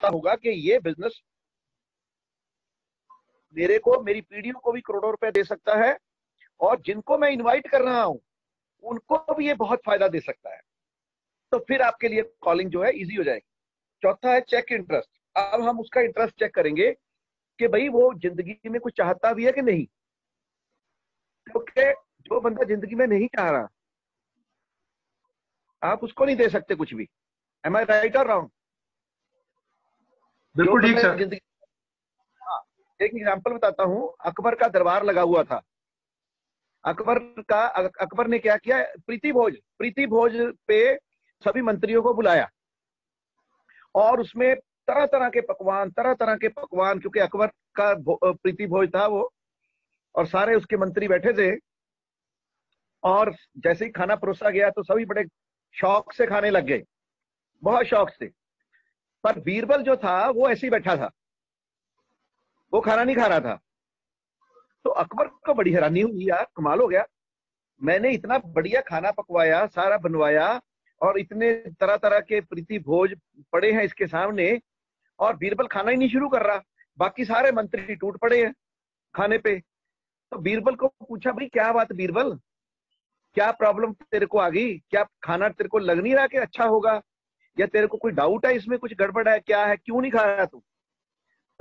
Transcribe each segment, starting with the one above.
पता होगा कि ये बिजनेस मेरे को, मेरी पीढ़ियों को भी करोड़ों रुपए दे सकता है, और जिनको मैं इनवाइट कर रहा हूं उनको भी ये बहुत फायदा दे सकता है, तो फिर आपके लिए कॉलिंग जो है इजी हो जाएगी। चौथा है चेक इंटरेस्ट। अब हम उसका इंटरेस्ट चेक करेंगे कि भाई वो जिंदगी में कुछ चाहता भी है कि नहीं, क्योंकि जो बंदा जिंदगी में नहीं चाह रहा आप उसको नहीं दे सकते कुछ भी। एम आई राइट और रॉन्ग? जो बिल्कुल ठीक बंदा सर। जिंदगी, हाँ, एक एग्जांपल बताता हूं। अकबर का दरबार लगा हुआ था। अकबर ने क्या किया, प्रीति भोज पे सभी मंत्रियों को बुलाया, और उसमें तरह तरह के पकवान, क्योंकि अकबर का प्रीति भोज था वो, और सारे उसके मंत्री बैठे थे, और जैसे ही खाना परोसा गया तो सभी बड़े शौक से खाने लग गए, बहुत शौक से। पर बीरबल जो था वो ऐसे ही बैठा था, वो खाना नहीं खा रहा था। तो अकबर को बड़ी हैरानी हुई, यार कमाल हो गया, मैंने इतना बढ़िया खाना पकवाया, सारा बनवाया, और इतने तरह तरह के प्रीति भोज पड़े हैं इसके सामने, और बीरबल खाना ही नहीं शुरू कर रहा। बाकी सारे मंत्री टूट पड़े हैं खाने पे। तो बीरबल को पूछा, भाई क्या बात बीरबल, क्या प्रॉब्लम तेरे को आ गई, क्या खाना तेरे को लग नहीं रहा कि अच्छा होगा, या तेरे को कोई डाउट है इसमें, कुछ गड़बड़ है, क्या है, क्यों नहीं खा रहा तू?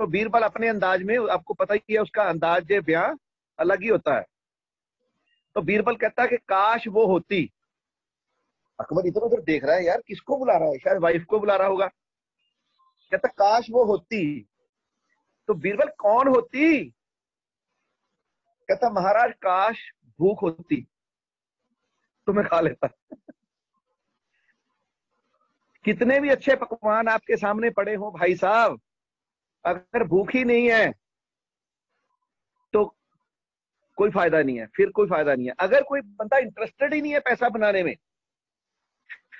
तो बीरबल अपने अंदाज में, आपको पता ही है उसका अंदाज बयां अलग ही होता है। तो बीरबल कहता है कि काश वो होती। अकबर इधर उधर देख रहा है, यार किसको बुला रहा है, शायद वाइफ को बुला रहा होगा। कहता काश वो होती। तो बीरबल कौन होती? कहता महाराज काश भूख होती तो मैं खा लेता। कितने भी अच्छे पकवान आपके सामने पड़े हो भाई साहब, अगर भूख ही नहीं है तो कोई फायदा नहीं है, फिर कोई फायदा नहीं है। अगर कोई बंदा इंटरेस्टेड ही नहीं है पैसा बनाने में,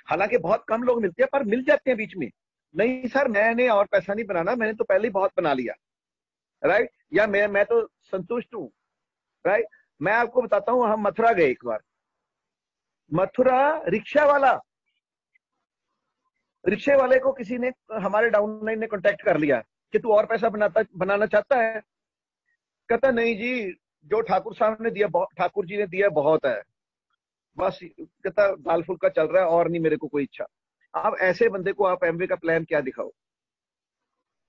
हालांकि बहुत कम लोग मिलते हैं पर मिल जाते हैं बीच में, नहीं सर मैंने और पैसा नहीं बनाना, मैंने तो पहले ही बहुत बना लिया, राइट, या मैं तो संतुष्ट हूं, राइट। मैं आपको बताता हूं, हम मथुरा गए एक बार। मथुरा, रिक्शे वाले को किसी ने, हमारे डाउनलाइन ने कांटेक्ट कर लिया कि तू और पैसा बनाना चाहता है। कहता नहीं जी, जो ठाकुर साहब ने दिया, ठाकुर जी ने दिया बहुत है, बस कहता दाल फुल्का चल रहा है, और नहीं मेरे को कोई इच्छा। अब ऐसे बंदे को आप एमवे का प्लान क्या दिखाओ,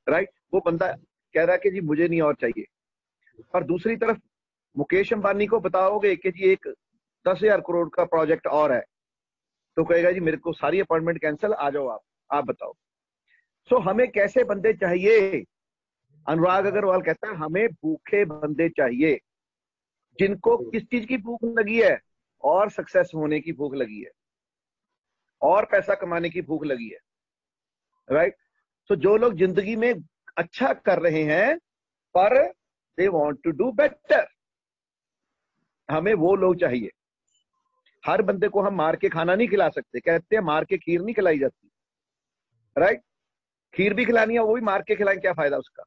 राइट। वो बंदा कह रहा है कि जी मुझे नहीं और चाहिए। और दूसरी तरफ मुकेश अंबानी को बताओगे कि जी एक 10,000 करोड़ का प्रोजेक्ट और है, तो कहेगा जी मेरे को सारी अपॉइंटमेंट कैंसिल, आ जाओ आप बताओ। सो हमें कैसे बंदे चाहिए? अनुराग अग्रवाल कहता है हमें भूखे बंदे चाहिए, जिनको किस चीज की भूख लगी है, और सक्सेस होने की भूख लगी है, और पैसा कमाने की भूख लगी है, राइट। तो जो लोग जिंदगी में अच्छा कर रहे हैं पर they want to do better, हमें वो लोग चाहिए। हर बंदे को हम मार के खाना नहीं खिला सकते, कहते हैं मार के खीर नहीं खिलाई जाती, राइट। खीर भी खिलानी है, वो भी मार के खिलाएं, क्या फायदा उसका?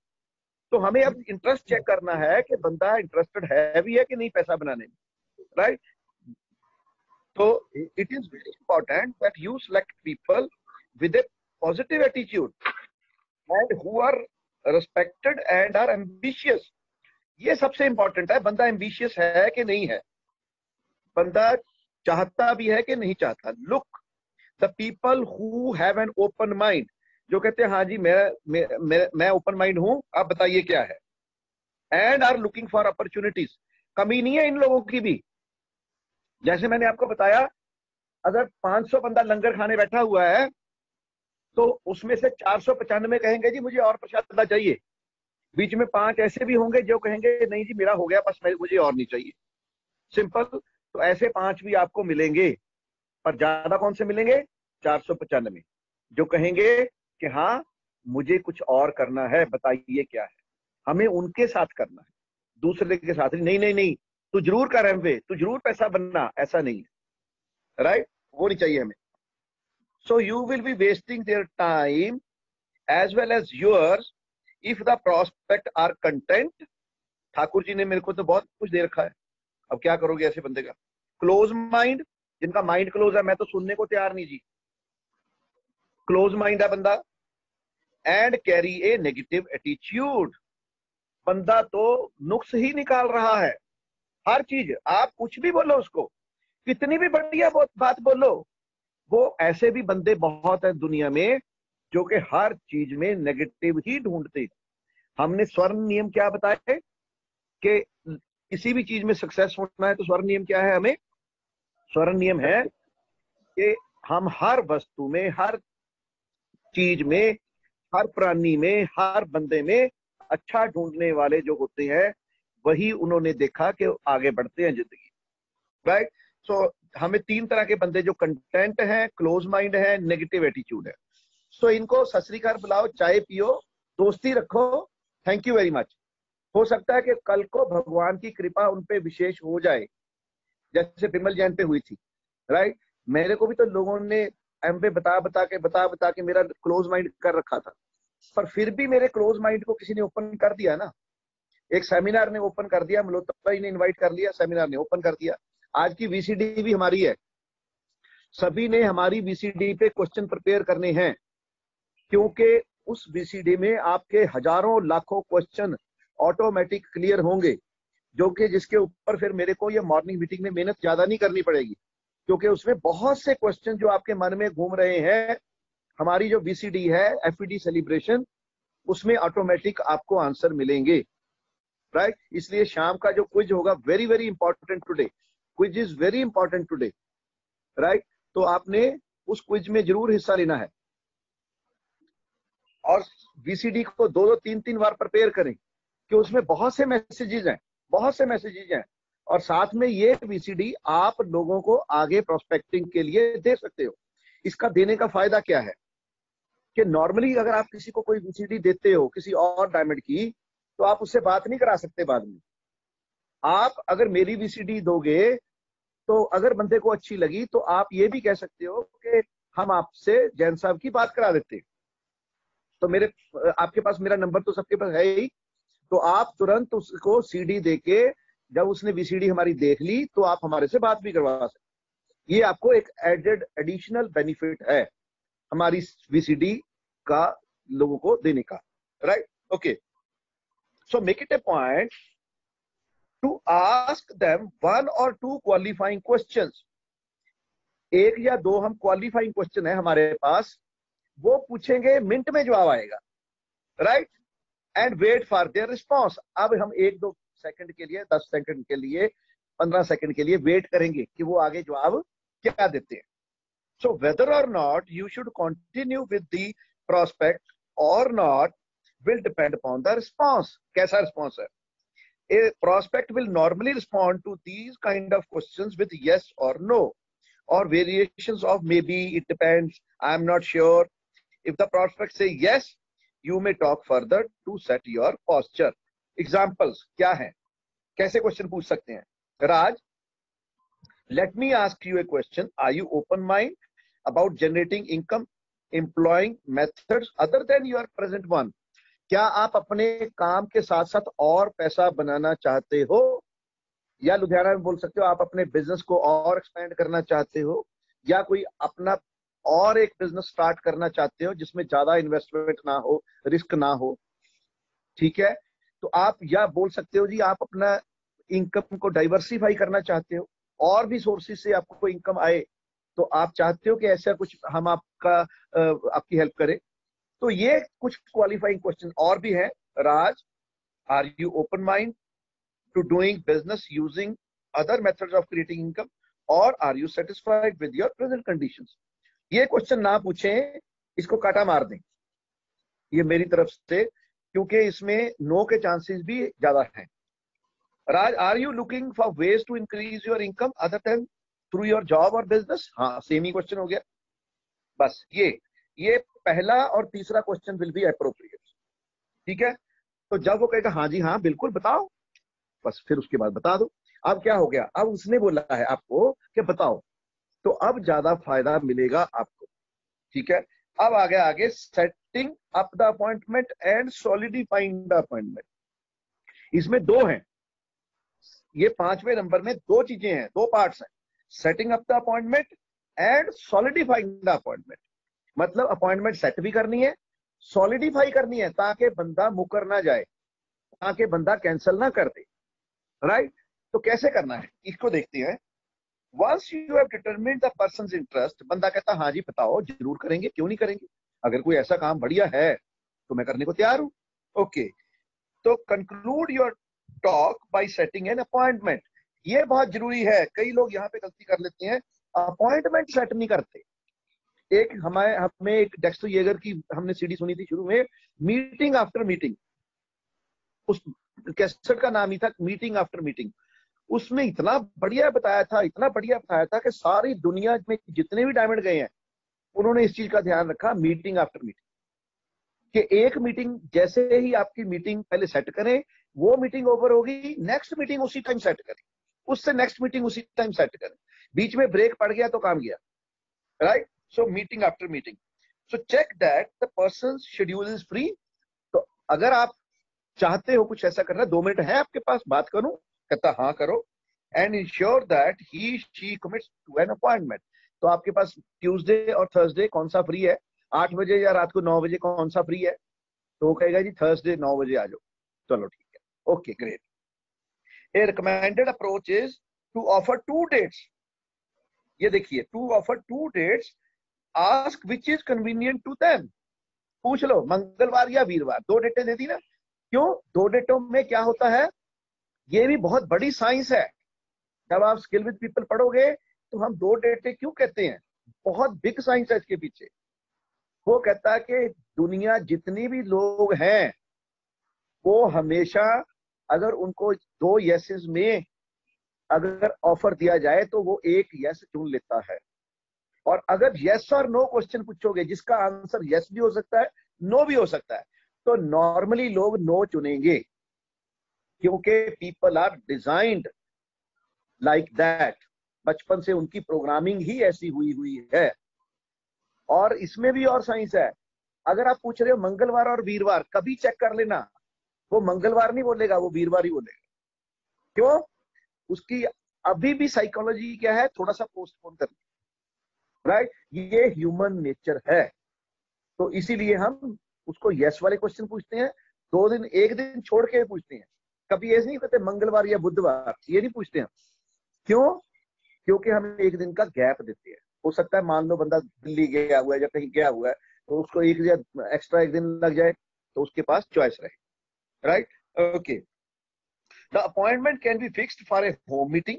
तो हमें अब इंटरेस्ट चेक करना है कि बंदा इंटरेस्टेड है भी है कि नहीं पैसा बनाने में, राइट। तो it is very important that you select people with a positive attitude and who are respected and are ambitious. ये सबसे इंपॉर्टेंट है, बंदा एम्बिशियस है कि नहीं है, बंदा चाहता भी है कि नहीं चाहता। Look the people who have an open mind, जो कहते हैं हाँ जी मैं ओपन माइंड हूं, आप बताइए क्या है, and are looking for opportunities. कमी नहीं है इन लोगों की भी। जैसे मैंने आपको बताया, अगर 500 बंदा लंगर खाने बैठा हुआ है तो उसमें से 495 कहेंगे जी मुझे और प्रसाद चाहिए, बीच में 5 ऐसे भी होंगे जो कहेंगे नहीं जी मेरा हो गया बस, मुझे और नहीं चाहिए, सिंपल। तो ऐसे 5 भी आपको मिलेंगे, पर ज्यादा कौन से मिलेंगे? 495 जो कहेंगे कि हाँ मुझे कुछ और करना है, बताइए क्या है। हमें उनके साथ करना है, दूसरे के साथ नहीं। नहीं नहीं नहीं, तू जरूर कर एमवे, तू जरूर पैसा बनना, ऐसा नहीं है, राइट। वो नहीं चाहिए हमें। So you will be wasting their time as well as yours if the prospect are content. Thakur ji ने मेरे को तो बहुत कुछ दे रखा है, अब क्या करोगे ऐसे बंदे का? क्लोज माइंड, जिनका माइंड क्लोज है, मैं तो सुनने को तैयार नहीं जी, क्लोज माइंड है बंदा। And carry A negative attitude. बंदा तो नुक्स ही निकाल रहा है, हर चीज, आप कुछ भी बोलो उसको, कितनी भी बढ़िया बात बोलो, वो ऐसे भी बंदे बहुत हैं दुनिया में जो कि हर चीज में नेगेटिव ही ढूंढते। हमने स्वर्ण नियम क्या बताया कि किसी भी चीज में सक्सेस होना है तो स्वर्ण नियम क्या है? हमें स्वर्ण नियम है कि हम हर वस्तु में, हर चीज में, हर प्राणी में, हर बंदे में अच्छा ढूंढने वाले जो होते हैं वही उन्होंने देखा कि आगे बढ़ते हैं जिंदगी, राइट। सो हमें 3 तरह के बंदे, जो कंटेंट है, क्लोज माइंड है, नेगेटिव एटीट्यूड है। सो इनको सत श्री अकाल बुलाओ, चाय पियो, दोस्ती रखो, थैंक यू वेरी मच। हो सकता है कि कल को भगवान की कृपा उन पे विशेष हो जाए, जैसे बिमल जैन पे हुई थी, राइट। मेरे को भी तो लोगों ने एम पे बता बता के मेरा क्लोज माइंड कर रखा था, पर फिर भी मेरे क्लोज माइंड को किसी ने ओपन कर दिया ना। एक सेमिनार ने ओपन कर दिया, मल्होत्रा जी ने इनवाइट कर लिया, सेमिनार ने ओपन कर दिया। आज की वीसीडी भी हमारी है, सभी ने हमारी वीसीडी पे क्वेश्चन प्रिपेयर करने हैं, क्योंकि उस वीसीडी में आपके हजारों लाखों क्वेश्चन ऑटोमेटिक क्लियर होंगे, जो कि जिसके ऊपर फिर मेरे को ये मॉर्निंग मीटिंग में मेहनत ज्यादा नहीं करनी पड़ेगी, क्योंकि उसमें बहुत से क्वेश्चन जो आपके मन में घूम रहे हैं, हमारी जो वीसीडी है एफईडी सेलिब्रेशन, उसमें ऑटोमेटिक आपको आंसर मिलेंगे, राइट। इसलिए शाम का जो क्विज होगा, very very important today, quiz is very important today, right. तो आपने उस क्विज में जरूर हिस्सा लेना है और वीसीडी को 2-2, 3-3 बार प्रिपेयर करें, कि उसमें बहुत से मैसेजेस हैं, बहुत से मैसेजेस हैं। और साथ में ये वीसीडी आप लोगों को आगे प्रोस्पेक्टिंग के लिए दे सकते हो। इसका देने का फायदा क्या है कि नॉर्मली अगर आप किसी को कोई वीसीडी देते हो किसी और डायमंड की, तो आप उससे बात नहीं करा सकते बाद में। आप अगर मेरी वीसीडी दोगे तो अगर बंदे को अच्छी लगी तो आप ये भी कह सकते हो कि हम आपसे जैन साहब की बात करा देते। तो आपके पास मेरा नंबर तो सबके पास है ही, तो आप तुरंत उसको सीडी देके, जब उसने वीसीडी हमारी देख ली तो आप हमारे से बात भी करवा सकते। ये आपको एक एडिशनल बेनिफिट है हमारी वीसीडी का लोगों को देने का, right. Okay, so make it A point two ask them 1 or 2 qualifying questions. 1 या 2 हम क्वालिफाइंग क्वेश्चन है हमारे पास, वो पूछेंगे, मिनट में जवाब आएगा, right. And wait for their response. अब हम 1-2 सेकंड के लिए, 10 सेकंड के लिए, 15 सेकंड के लिए वेट करेंगे कि वो आगे जवाब क्या देते हैं। So whether or not you should continue with the prospect or not will depend upon the response. कैसा रिस्पॉन्स है? A prospect will normally respond to these kind of questions with yes or no, or variations of maybe, it depends, I am not sure. If the prospect say yes, you may talk further to set your posture. Examples क्या है, कैसे question पूछ सकते हैं? राज, let me ask you a question. Are you open mind about generating income, employing methods other than your present one? क्या आप अपने काम के साथ साथ और पैसा बनाना चाहते हो? या लुधियाना में बोल सकते हो, आप अपने बिजनेस को और एक्सपेंड करना चाहते हो, या कोई अपना और एक बिजनेस स्टार्ट करना चाहते हो जिसमें ज्यादा इन्वेस्टमेंट ना हो, रिस्क ना हो, ठीक है। तो आप या बोल सकते हो जी आप अपना इनकम को डाइवर्सिफाई करना चाहते हो, और भी सोर्सेज से आपको इनकम आए, तो आप चाहते हो कि ऐसा कुछ हम आपकी हेल्प करें। तो ये कुछ क्वालिफाइंग क्वेश्चन और भी हैं। Raj, are you open mind to doing business using other methods of creating income, or are you satisfied with your present conditions? ये क्वेश्चन ना पूछें, इसको काटा मार दें, ये मेरी तरफ से, क्योंकि इसमें नो के चांसेस भी ज्यादा हैं। Raj, are you looking for ways to increase your income other than through your job or business? हाँ, सेम ही क्वेश्चन हो गया। बस ये पहला और तीसरा क्वेश्चन विल बी एप्रोप्रिएट, ठीक है। तो जब वो कहेगा हाँ जी हाँ बिल्कुल बताओ, बस फिर उसके बाद बता दो। अब क्या हो गया, अब उसने बोला है आपको कि बताओ, तो अब ज्यादा फायदा मिलेगा आपको, ठीक है। अब आगे setting up the appointment and solidifying the appointment. इसमें 2 हैं, ये 5वें नंबर में 2 चीजें हैं, 2 पार्ट्स हैं, setting up the appointment and solidifying the appointment. मतलब अपॉइंटमेंट सेट भी करनी है सॉलिडिफाई करनी है ताकि बंदा मुकर ना जाए, ताकि बंदा कैंसिल ना कर दे, राइट। तो कैसे करना है इसको देखते हैं। Once you have determined the person's interest, बंदा कहता हाँ जी बताओ, जरूर करेंगे, क्यों नहीं करेंगे, अगर कोई ऐसा काम बढ़िया है तो मैं करने को तैयार हूं। ओके, तो conclude your talk bye setting an appointment. ये बहुत जरूरी है, कई लोग यहाँ पे गलती कर लेते हैं, अपॉइंटमेंट सेट नहीं करते। एक हमें एक डेक्स्टर येगर की हमने सीडी सुनी थी शुरू में, मीटिंग आफ्टर मीटिंग, उस कैसेट का नाम ही था मीटिंग आफ्टर मीटिंग। उसमें इतना बढ़िया बताया था, इतना बढ़िया बताया था कि सारी दुनिया में जितने भी डायमंड गए हैं उन्होंने इस चीज का ध्यान रखा, मीटिंग आफ्टर मीटिंग, कि एक मीटिंग जैसे ही आपकी मीटिंग पहले सेट करें, वो मीटिंग ओवर होगी, नेक्स्ट मीटिंग उसी टाइम सेट करें, उससे नेक्स्ट मीटिंग उसी टाइम सेट करें, बीच में ब्रेक पड़ गया तो काम गया, right. So meeting after meeting, so check that the person schedule is free. तो अगर आप चाहते हो कुछ ऐसा करना, 2 मिनट है आपके पास, बात करूं, कहता हाँ करो, and ensure that he she commits to an appointment. तो आपके पास ट्यूसडे और थर्सडे कौन सा फ्री है, 8 बजे या रात को 9 बजे कौन सा फ्री है, तो वो कहेगा जी थर्सडे 9 बजे आ जाओ, चलो ठीक है, okay great. A recommended approach is to offer 2 dates. ये देखिए, to offer 2 dates, ask which is convenient to them. पूछ लो मंगलवार या वीरवार, 2 डेटें दे दी ना। क्यों 2 डेटों में क्या होता है, ये भी बहुत बड़ी साइंस है। जब आप स्किल विद पीपल पढ़ोगे तो हम 2 डेटें क्यों कहते हैं, बहुत बिग साइंस है इसके पीछे। वो कहता है कि दुनिया जितनी भी लोग हैं वो हमेशा, अगर उनको 2 यसेस में अगर ऑफर दिया जाए तो वो एक यस चुन लेता है। और अगर यस और नो क्वेश्चन पूछोगे जिसका आंसर यस भी हो सकता है, नो भी हो सकता है, तो नॉर्मली लोग नो चुनेंगे, क्योंकि people are designed like that. बचपन से उनकी प्रोग्रामिंग ही ऐसी हुई है। और इसमें भी और साइंस है। अगर आप पूछ रहे हो मंगलवार और वीरवार, कभी चेक कर लेना, वो मंगलवार नहीं बोलेगा, वो वीरवार ही बोलेगा। क्यों, उसकी अभी भी साइकोलॉजी क्या है, थोड़ा सा पोस्टपोन करना, राइट। ये ह्यूमन नेचर है। तो इसीलिए हम उसको यस वाले क्वेश्चन पूछते हैं, 2 दिन 1 दिन छोड़ के पूछते हैं। कभी ऐसे नहीं कहते मंगलवार या बुधवार, ये नहीं पूछते हैं। क्यों, क्योंकि हम 1 दिन का गैप देते हैं। हो सकता है मान लो बंदा दिल्ली गया हुआ है या कहीं गया हुआ है, तो उसको एक्स्ट्रा 1 दिन लग जाए, तो उसके पास चॉइस रहे, right. Okay, the appointment can be fixed for a home meeting,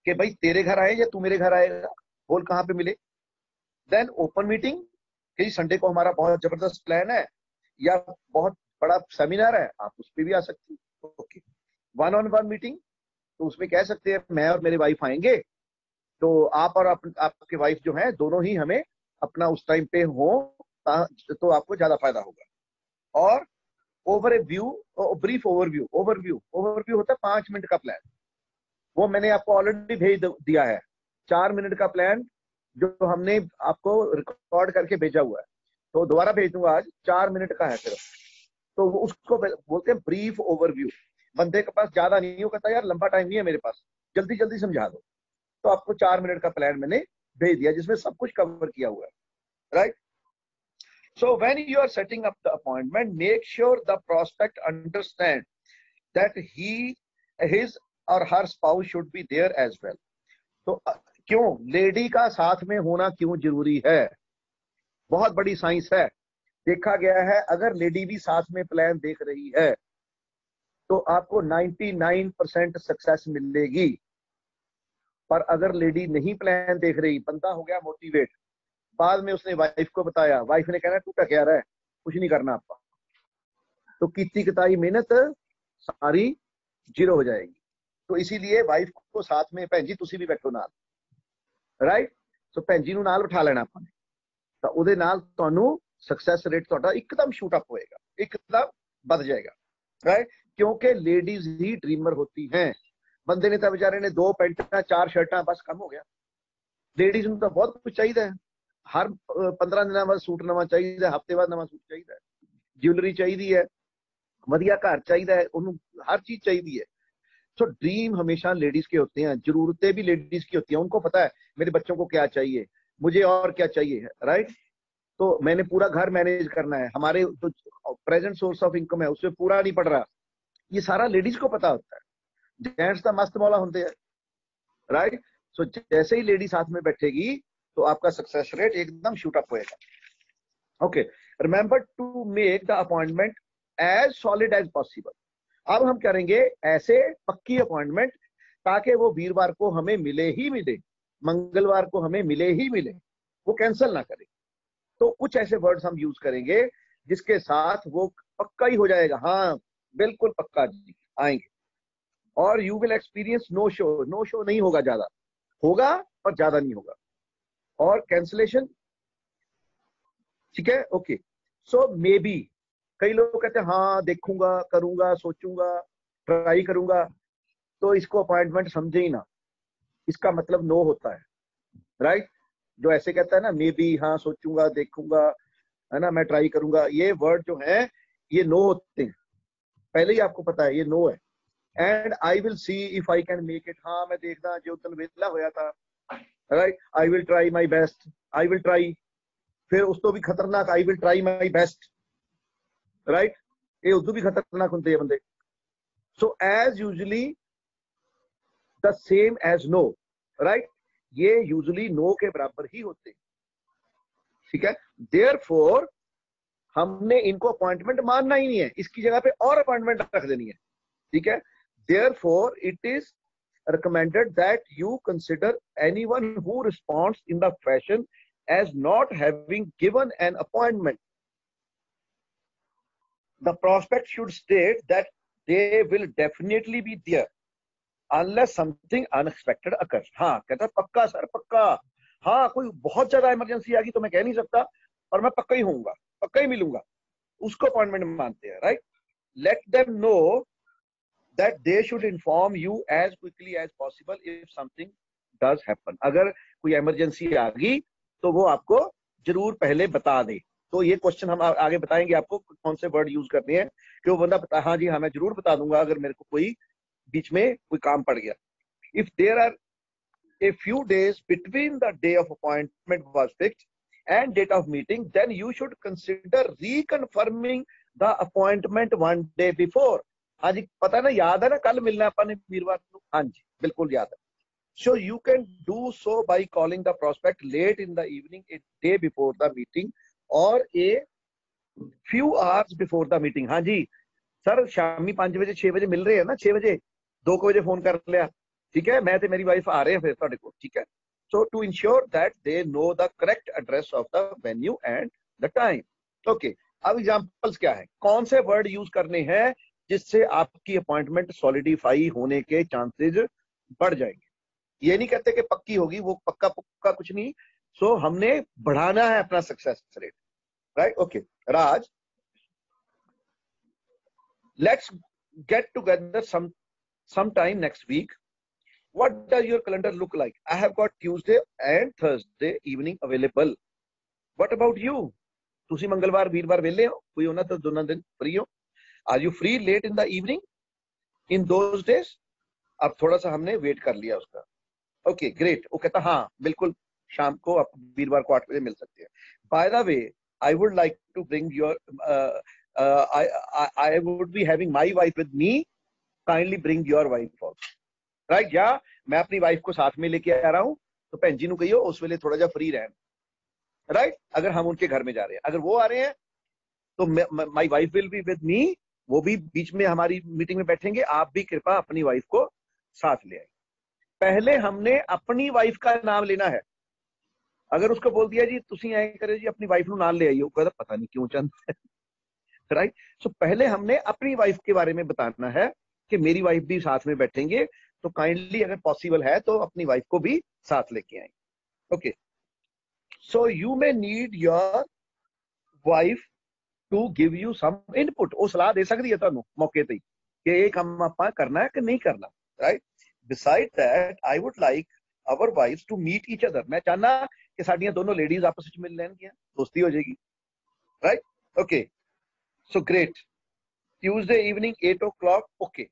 कि भाई तेरे घर आए या तू मेरे घर आएगा, बोल कहाँ पे मिले। देन ओपन मीटिंग, कि संडे को हमारा बहुत जबरदस्त प्लान है या बहुत बड़ा सेमिनार है, आप उस पर भी आ सकते हो। ओके, 1-on-1 मीटिंग, तो उसमें कह सकते हैं मैं और मेरे वाइफ आएंगे, तो आप और आपके वाइफ जो है दोनों ही हमें अपना उस टाइम पे हो, तो आपको ज्यादा फायदा होगा। और ओवर ए व्यू, ब्रीफ ओवरव्यू, ओवरव्यू होता है 5 मिनट का प्लान, वो मैंने आपको ऑलरेडी भेज दिया है। 4 मिनट का प्लान जो हमने आपको रिकॉर्ड करके भेजा हुआ है, तो दोबारा भेज दूंगा आज, 4 मिनट का है सिर्फ। तो उसको बोलते हैं ब्रीफ ओवरव्यू। बंदे के पास ज्यादा नहीं हो, कहता यार लंबा टाइम नहीं है मेरे पास, जल्दी जल्दी समझा दो, तो आपको 4 मिनट का प्लान मैंने भेज दिया जिसमें सब कुछ कवर किया हुआ है, right. So when you are setting up the appointment, make sure the prospect understand that his or her spouse should be there as well. तो क्यों लेडी का साथ में होना क्यों जरूरी है, बहुत बड़ी साइंस है। देखा गया है अगर लेडी भी साथ में प्लान देख रही है तो आपको 99% सक्सेस मिलेगी। पर अगर लेडी नहीं प्लान देख रही, बंदा हो गया मोटिवेट, बाद में उसने वाइफ को बताया, वाइफ ने कहना टूटा क्या रहा है, कुछ नहीं करना आपका, तो कीती कताई मेहनत सारी जीरो हो जाएगी। तो इसीलिए वाइफ को साथ में, भैन जी तुसी भी बैठो नाल, राइट। तो भैन जी ਨੂੰ ਨਾਲ ਬਿਠਾ ਲੈਣਾ ਆਪਾਂ ਨੇ, ਤਾਂ ਉਹਦੇ ਨਾਲ ਤੁਹਾਨੂੰ सक्सेस रेट ਤੁਹਾਡਾ एकदम शूट अप होएगा, एकदम बढ़ जाएगा, राइट। क्योंकि लेडीज ही ड्रीमर होती हैं। बंदे ने तो बेचारे ने 2 ਪੈਂਟਾਂ 4 ਸ਼ਰਟਾਂ बस कम हो गया। लेडीज ਨੂੰ ਤਾਂ बहुत कुछ चाहिए, हर 15 ਦਿਨਾਂ ਬਾਅਦ सूट नवा चाहिए, हफ्ते बाद नवा सूट चाहिए, ज्वेलरी चाहिए है, वधिया घर चाहिए है, ਉਹਨੂੰ हर चीज चाहिए है। तो ड्रीम हमेशा लेडीज के होते हैं, जरूरतें भी लेडीज की होती हैं। उनको पता है मेरे बच्चों को क्या चाहिए, मुझे और क्या चाहिए, राइट। तो मैंने पूरा घर मैनेज करना है, हमारे जो प्रेजेंट सोर्स ऑफ इनकम है उसमें पूरा नहीं पड़ रहा, ये सारा लेडीज को पता होता है। जेंट्स तो मस्त मौला होते हैं, राइट। सो जैसे ही लेडी साथ में बैठेगी तो आपका सक्सेस रेट एकदम शूट अप होएगा। Okay, remember to make the appointment as solid as possible. अब हम करेंगे ऐसे पक्की अपॉइंटमेंट ताकि वो वीरवार को हमें मिले ही मिले, मंगलवार को हमें मिले ही मिले, वो कैंसिल ना करे। तो कुछ ऐसे वर्ड्स हम यूज करेंगे जिसके साथ वो पक्का ही हो जाएगा, हाँ बिल्कुल पक्का जी आएंगे। और you will experience no show, no show नहीं होगा, ज्यादा होगा पर ज्यादा नहीं होगा। और कैंसिलेशन, ठीक है, ओके। सो मे बी, कई लोग कहते हैं हाँ देखूंगा, करूंगा, सोचूंगा, ट्राई करूंगा, तो इसको अपॉइंटमेंट समझे ही ना, इसका मतलब नो होता है, राइट। जो ऐसे कहता है ना मे बी, हाँ सोचूंगा, देखूंगा, है ना, मैं ट्राई करूंगा, ये वर्ड जो है ये नो होते हैं, पहले ही आपको पता है ये नो है। And I will see if I can make it, हाँ मैं देखना जो दिन वेला होया था, right. I will try my best, I will try, फिर उस तो भी खतरनाक I will try my best, right. ये उदू भी खतरनाक होते हैं बंदे। So as usually the same as no, right, ये यूजली नो के बराबर ही होते हैं, ठीक है। देयरफॉर हमने इनको अपॉइंटमेंट मानना ही नहीं है, इसकी जगह पे और अपॉइंटमेंट रख देनी है, ठीक है। Therefore it is recommended that you consider anyone who responds in the fashion as not having given an appointment. The prospect should state that they will definitely be there unless something unexpected occurs. हाँ कहता पक्का sir पक्का, हाँ कोई बहुत ज्यादा emergency आ गई तो मैं कह नहीं सकता, और मैं पक्का ही होऊंगा, पक्का ही मिलूंगा, उसको अपॉइंटमेंट मानते हैं, right. Let them know that they should inform you as quickly as possible if something does happen. अगर कोई इमरजेंसी आ गई तो वो आपको जरूर पहले बता दे। तो ये क्वेश्चन हम आगे बताएंगे आपको कौन से वर्ड यूज करने हैं कि वो बंदा बता, हाँ जी हाँ मैं जरूर बता दूंगा अगर मेरे को कोई बीच में कोई काम पड़ गया। If there are a few days between the day of appointment was fixed and date of meeting, then you should consider reconfirming the appointment one day before. हाँ जी पता है ना, याद है ना कल मिलना अपन ने वीरवार को, हाँ जी बिल्कुल याद है। So you can do so by calling the prospect late in the evening, a day before the meeting or a few hours before the meeting. हाँ जी सर शामी 5 बजे 6 बजे मिल रहे हैं ना, 6 बजे 2 बजे फोन कर लिया, ठीक है, मैं ते मेरी वाइफ आ रहे हैं फिर ਤੁਹਾਡੇ ਕੋਲ, ठीक है। So to ensure that they know the correct address of the venue and the time. Okay, अब एग्जांपल्स क्या है, कौन से वर्ड यूज करने हैं जिससे आपकी अपॉइंटमेंट सॉलिडिफाई होने के चांसेस बढ़ जाएंगे। ये नहीं कहते कि पक्की होगी, वो पक्का पक्का कुछ नहीं। सो हमने बढ़ाना है अपना success rate, right. Okay Raj, let's get together sometime next week. What does your calendar look like? I have got Tuesday and Thursday evening available. What about you? ਤੁਸੀਂ ਮੰਗਲਵਾਰ ਵੀਰਵਾਰ ਵਿਹਲੇ ਹੋ, ਕੋਈ ਉਹਨਾਂ ਤੋਂ ਦੋਨਾਂ ਦਿਨ फ्री हो? Are you free late in the evening in those days? अब थोड़ा सा हमने वेट कर लिया उसका। ओके ग्रेट, वो कहता हाँ बिल्कुल शाम को आप वीरवार को 8 बजे मिल सकते हैं। By the way I would like to bring your I would be having my wife with me, kindly bring your wife also, right. या मैं अपनी वाइफ को साथ में लेके आ रहा हूँ तो भैन जी ਨੂੰ कहियो उस वेले थोड़ा जा फ्री रहन, राइट। अगर हम उनके घर में जा रहे हैं, अगर वो आ रहे हैं तो my wife will be with me, वो भी बीच में हमारी मीटिंग में बैठेंगे, आप भी कृपा अपनी वाइफ को साथ ले आइए। पहले हमने अपनी वाइफ का नाम लेना है। अगर उसको बोल दिया जी तुसी ऐ करे जी अपनी वाइफ ਨੂੰ ਨਾਲ ले आइयो, कहता पता नहीं क्यों चंद, राइट। सो पहले हमने अपनी वाइफ के बारे में बताना है कि मेरी वाइफ भी साथ में बैठेंगे, तो काइंडली अगर पॉसिबल है तो अपनी वाइफ को भी साथ लेके आए। Okay, so you may need your wife to give you some input, वो सलाह दे सकती है ਤੁਹਾਨੂੰ मौके ਤੇ कि ਇਹ ਕੰਮ ਆਪਾਂ करना है कि नहीं करना, right. Beside that I would like our wifes to meet each other, मैं चाहना कि साडियां दोनों लेडीज आपस में मिल लेंगियां, दोस्ती हो जाएगी, right. Okay so great, Tuesday evening 8 o'clock, okay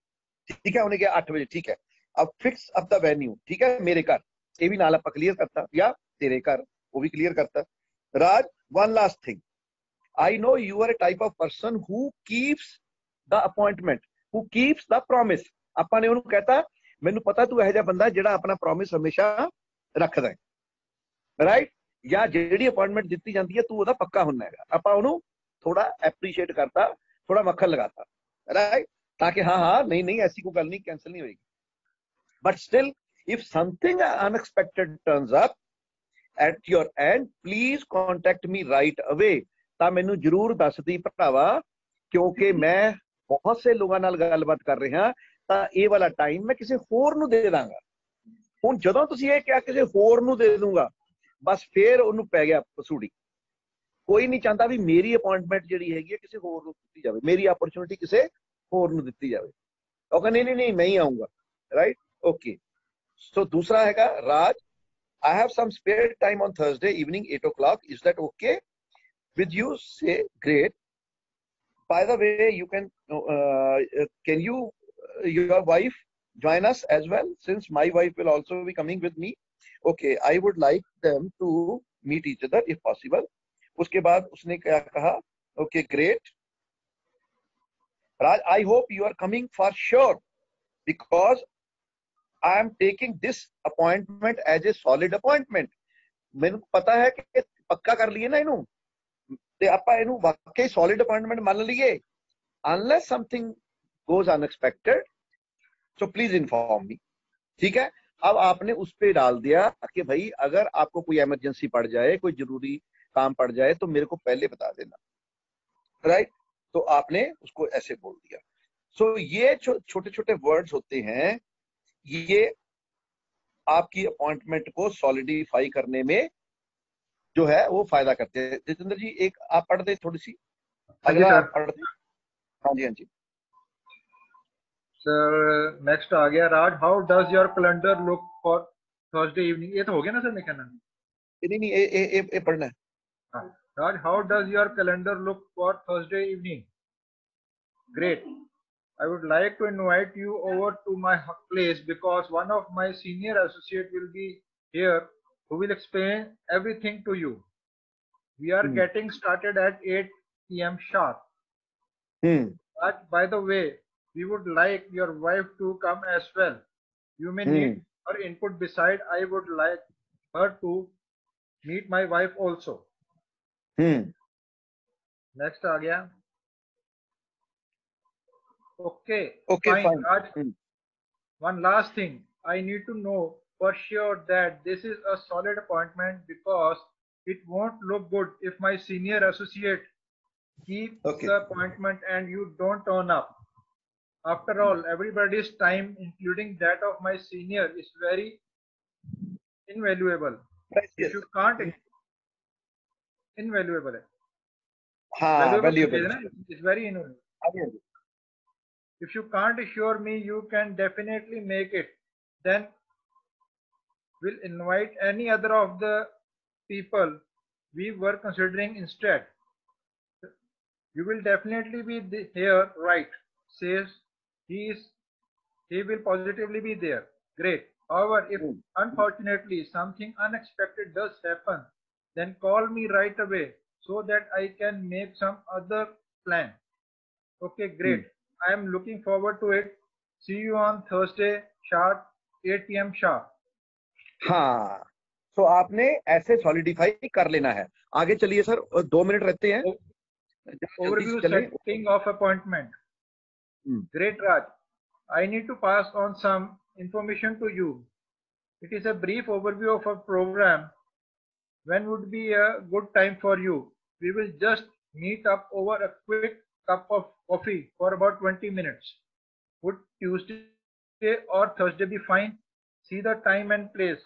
ठीक है, उन्हें क्या 8 बजे, ठीक है। अब फिक्स अप द वेन्यू, ठीक है, मेरे घर, ये भी नाल आप क्लियर करता, या तेरे घर वो भी क्लियर करता। राज one last thing. I know you are a type of person who keeps the appointment, who keeps the promise. ਆਪਾਂ ਨੇ ਉਹਨੂੰ ਕਹਤਾ ਮੈਨੂੰ ਪਤਾ ਤੂੰ ਇਹੋ ਜਿਹਾ ਬੰਦਾ ਜਿਹੜਾ ਆਪਣਾ ਪ੍ਰੋਮਿਸ ਹਮੇਸ਼ਾ ਰੱਖਦਾ ਹੈ, ਰਾਈਟ? ਜਾਂ ਜਿਹੜੀ ਅਪਾਇੰਟਮੈਂਟ ਦਿੱਤੀ ਜਾਂਦੀ ਹੈ ਤੂੰ ਉਹਦਾ ਪੱਕਾ ਹੁੰਦਾ ਹੈਗਾ, ਆਪਾਂ ਉਹਨੂੰ ਥੋੜਾ ਐਪਰੀਸ਼ੀਏਟ ਕਰਤਾ, ਥੋੜਾ ਮੱਖਣ ਲਗਾਤਾ, ਰਾਈਟ? ਤਾਂ ਕਿ ਹਾਂ ਹਾਂ ਨਹੀਂ ਨਹੀਂ ਐਸੀ ਕੋਈ ਗੱਲ ਨਹੀਂ, ਕੈਂਸਲ ਨਹੀਂ ਹੋਏਗੀ. But still if something unexpected turns up at your end, please contact me right away. ਤਾਂ ਮੈਨੂੰ ਜ਼ਰੂਰ ਦੱਸਦੀ ਭਰਾਵਾ, ਕਿਉਂਕਿ ਮੈਂ ਬਹੁਤ ਸੇ ਲੋਕਾਂ ਨਾਲ ਗੱਲਬਾਤ ਕਰ ਰਿਹਾ, ਤਾਂ ਇਹ ਵਾਲਾ ਟਾਈਮ ਮੈਂ ਕਿਸੇ ਹੋਰ ਨੂੰ ਦੇ ਦਾਂਗਾ. ਹੁਣ ਜਦੋਂ ਤੁਸੀਂ ਇਹ ਕਿਹਾ ਕਿਸੇ ਹੋਰ ਨੂੰ ਦੇ ਦੂੰਗਾ, ਬਸ ਫੇਰ ਉਹਨੂੰ ਪੈ ਗਿਆ ਪਸੂੜੀ. ਕੋਈ ਨਹੀਂ ਚਾਹੁੰਦਾ ਵੀ ਮੇਰੀ ਅਪਾਇੰਟਮੈਂਟ ਜਿਹੜੀ ਹੈਗੀ ਹੈ ਕਿਸੇ ਹੋਰ ਨੂੰ ਦਿੱਤੀ ਜਾਵੇ, ਮੇਰੀ अपॉर्चुनिटी ਕਿਸੇ ਹੋਰ ਨੂੰ ਦਿੱਤੀ ਜਾਵੇ. ਉਹ ਕਹਿੰਦੇ ਨਹੀਂ ਨਹੀਂ ਮੈਂ ਹੀ ਆਉਂਗਾ, ਰਾਈਟ? ਓਕੇ. ਸੋ ਦੂਸਰਾ ਹੈਗਾ ਰਾਜ, I have some spare time on Thursday evening 8 o'clock. Is that okay with you? Say great. By the way, you can your wife join us as well, since my wife will also be coming with me. Okay, I would like them to meet each other if possible. उसके बाद उसने क्या कहा? Okay, great. Raj, I hope you are coming for sure, because I am taking this appointment as a solid appointment. ਮੈਨੂੰ ਪਤਾ ਹੈ ਕਿ ਪੱਕਾ ਕਰ ਲਈਏ ਨਾ ਇਹਨੂੰ, ਤੇ ਆਪਾਂ ਇਹਨੂੰ ਵਾਕਈ solid appointment ਮੰਨ ਲਈਏ, unless something goes unexpected, so please inform me. ठीक है? अब आपने उस पे डाल दिया कि भाई अगर आपको कोई इमरजेंसी पड़ जाए, कोई जरूरी काम पड़ जाए तो मेरे को पहले बता देना, राइट? तो आपने उसको ऐसे बोल दिया. सो ये छोटे छोटे वर्ड्स होते हैं, ये आपकी अपॉइंटमेंट को सॉलिडिफाई करने में जो है वो फायदा करते हैं. जितेंद्र जी एक आप पढ़ दे थोड़ी सी, अगला आप पढ़ दे. हाँ जी हाँ जी सर. नेक्स्ट आ गया Raj, how does your calendar look for Thursday evening. ये तो हो गया ना सर, मैं कहना नहीं नहीं ये पढ़ना है. हाँ. Raj, how does your calendar look for Thursday evening. Great. I would like to invite you over to my place because one of my senior associate will be here who will explain everything to you. We are getting started at 8 p.m. sharp. But by the way, we would like your wife to come as well. You may need her input. Beside, I would like her to meet my wife also. Next आ गया. Okay, fine. Raj, one last thing. I need to know for sure that this is a solid appointment, because it won't look good if my senior associate keeps the appointment and you don't turn up. After all, everybody's time, including that of my senior, is very invaluable. If you can't, invaluable. Valuable. It's very invaluable. If you can't assure me you can definitely make it, then we'll invite any other of the people we were considering instead. You will definitely be here, right? Says he will positively be there. Great. However, if unfortunately something unexpected does happen, then call me right away so that I can make some other plan. Okay, great. I am looking forward to it. See you on Thursday sharp 8 p.m. sharp. हाँ, तो आपने ऐसे solidify कर लेना है. आगे चलिए sir, 2 minute रहते हैं. Overview setting of appointment. Great Raj, I need to pass on some information to you. It is a brief overview of a program. When would be a good time for you? We will just meet up over a quick cup of coffee for about 20 minutes. Would Tuesday or Thursday be fine? See the time and place.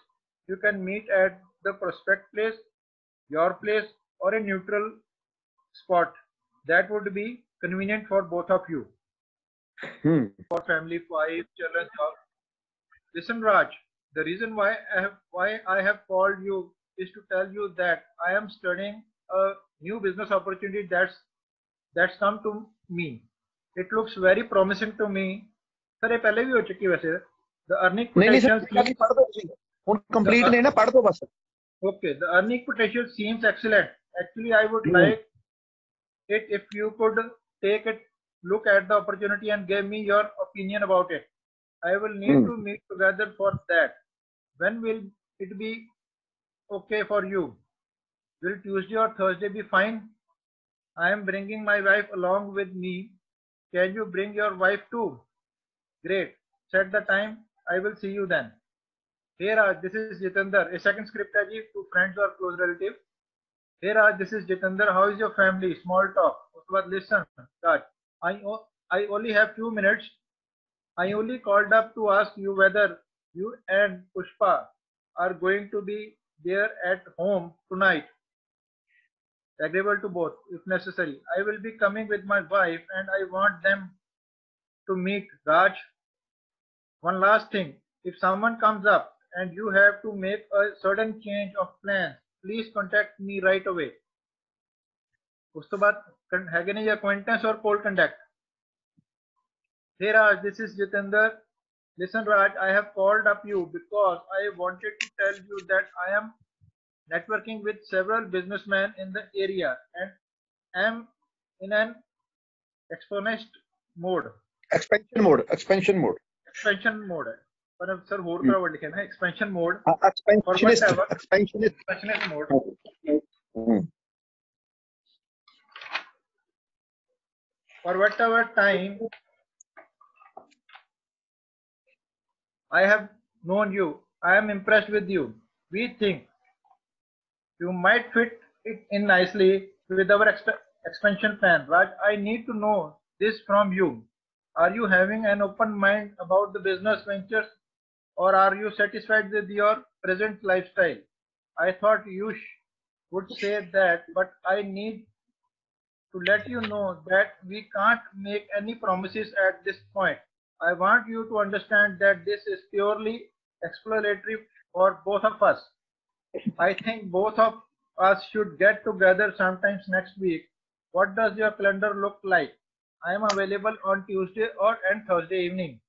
You can meet at the prospect place, your place, or a neutral spot that would be convenient for both of you. For family, 5 children. Listen Raj, the reason why I have called you is to tell you that I am studying a new business opportunity that's come to me. It looks very promising to me. Sir, ये पहले भी हो चुकी वैसे. The earning potential. complete नहीं ना, पढ़ दो बस. Okay, the earning potential seems excellent Actually, I would like it if you could take a look at the opportunity and give me your opinion about it. I will need to meet together for that. When will it be okay for you? Will Tuesday or Thursday be fine? I am bringing my wife along with me. Can you bring your wife too? Great. Set the time. I will see you then. Hey Raj, this is Jitendra. A second script है जी, to friends or close relative. Hey Raj, this is Jitendra. How is your family? Small talk. उसके बाद listen, Raj. I only have few minutes. I only called up to ask you whether you and Pushpa are going to be there at home tonight. Agreeable to both, if necessary. I will be coming with my wife and I want them to meet. Raj, one last thing. If someone comes up and you have to make a sudden change of plans, please contact me right away. उसके बाद है कि नहीं acquaintance or cold contact. Hey Raj, this is Jitendra. Listen Raj, I have called up you because I wanted to tell you that I am networking with several businessmen in the area and am in an exponential mode. Expansion mode. Expansion mode. पर अब sir होर का word लिखे ना expansion mode. Expansionist mode. For whatever time I have known you, I am impressed with you. We think you might fit it in nicely with our expansion plan. Raj, I need to know this from you. Are you having an open mind about the business ventures or are you satisfied with your present lifestyle? I thought you would say that, but I need to let you know that we can't make any promises at this point. I want you to understand that this is purely exploratory for both of us. I think both of us should get together sometimes next week. What does your calendar look like? I am available on Tuesday and Thursday evening.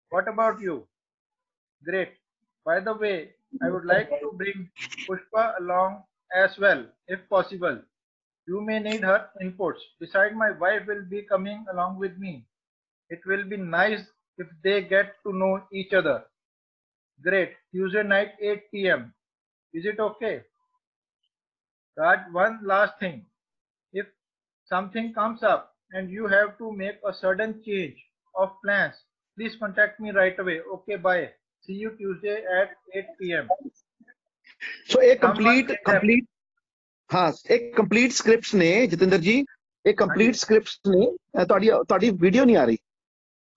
What about you? Great. By the way, I would like to bring Pushpa along as well, if possible. You may need her inputs. Besides, my wife will be coming along with me. It will be nice if they get to know each other. Great. Tuesday night, 8 p.m. Is it okay? Raj, one last thing. If something comes up and you have to make a sudden change of plans, please contact me right away. Okay, bye. See you Tuesday at 8 p.m. So एक complete scripts ने जितेंद्र जी एक complete scripts ने ਤੁਹਾਡੀ video ਨਹੀਂ ਆ ਰਹੀ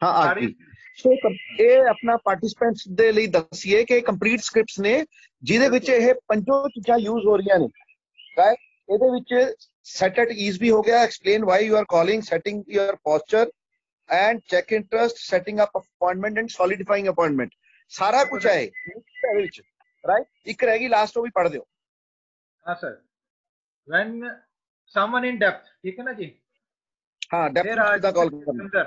ਹਾਂ ਆ ਗਈ ਸੋ ਇਹ ਆਪਣਾ ਪਾਰਟਿਸਪੈਂਟਸ ਦੇ ਲਈ ਦੱਸੀਏ ਕਿ ਕੰਪਲੀਟ ਸਕ੍ਰਿਪਟਸ ਨੇ ਜਿਹਦੇ ਵਿੱਚ ਇਹ ਪੰਜੋ ਚੀਜ਼ਾਂ ਯੂਜ਼ ਹੋ ਰਹੀਆਂ ਨੇ ਰਾਈਟ ਇਹਦੇ ਵਿੱਚ ਸੈਟ ਐਟ ਈਜ਼ ਵੀ ਹੋ ਗਿਆ explain why you are calling setting your posture and check interest setting up appointment and solidifying appointment ਸਾਰਾ ਕੁਝ ਹੈ ਇਹਦੇ ਵਿੱਚ ਰਾਈਟ ਇੱਕ ਰਹਿ ਗਈ ਲਾਸਟ ਉਹ ਵੀ ਪੜ੍ਹ ਦਿਓ हाँ sir when someone in depth ठीक है ना जी हाँ डेप्थ का कॉल करना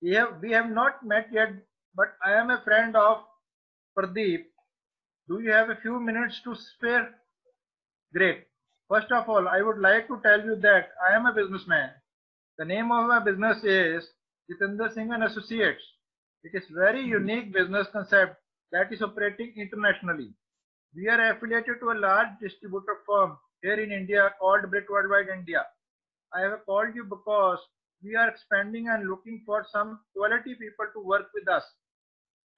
we have not met yet but I am a friend of Pradeep. Do you have a few minutes to spare? Great. First of all, I would like to tell you that I am a businessman. The name of my business is Jitendra Singh and Associates. It is very unique business concept that is operating internationally. We are affiliated to a large distributor firm here in India called Brit Worldwide India. I have called you because we are expanding and looking for some quality people to work with us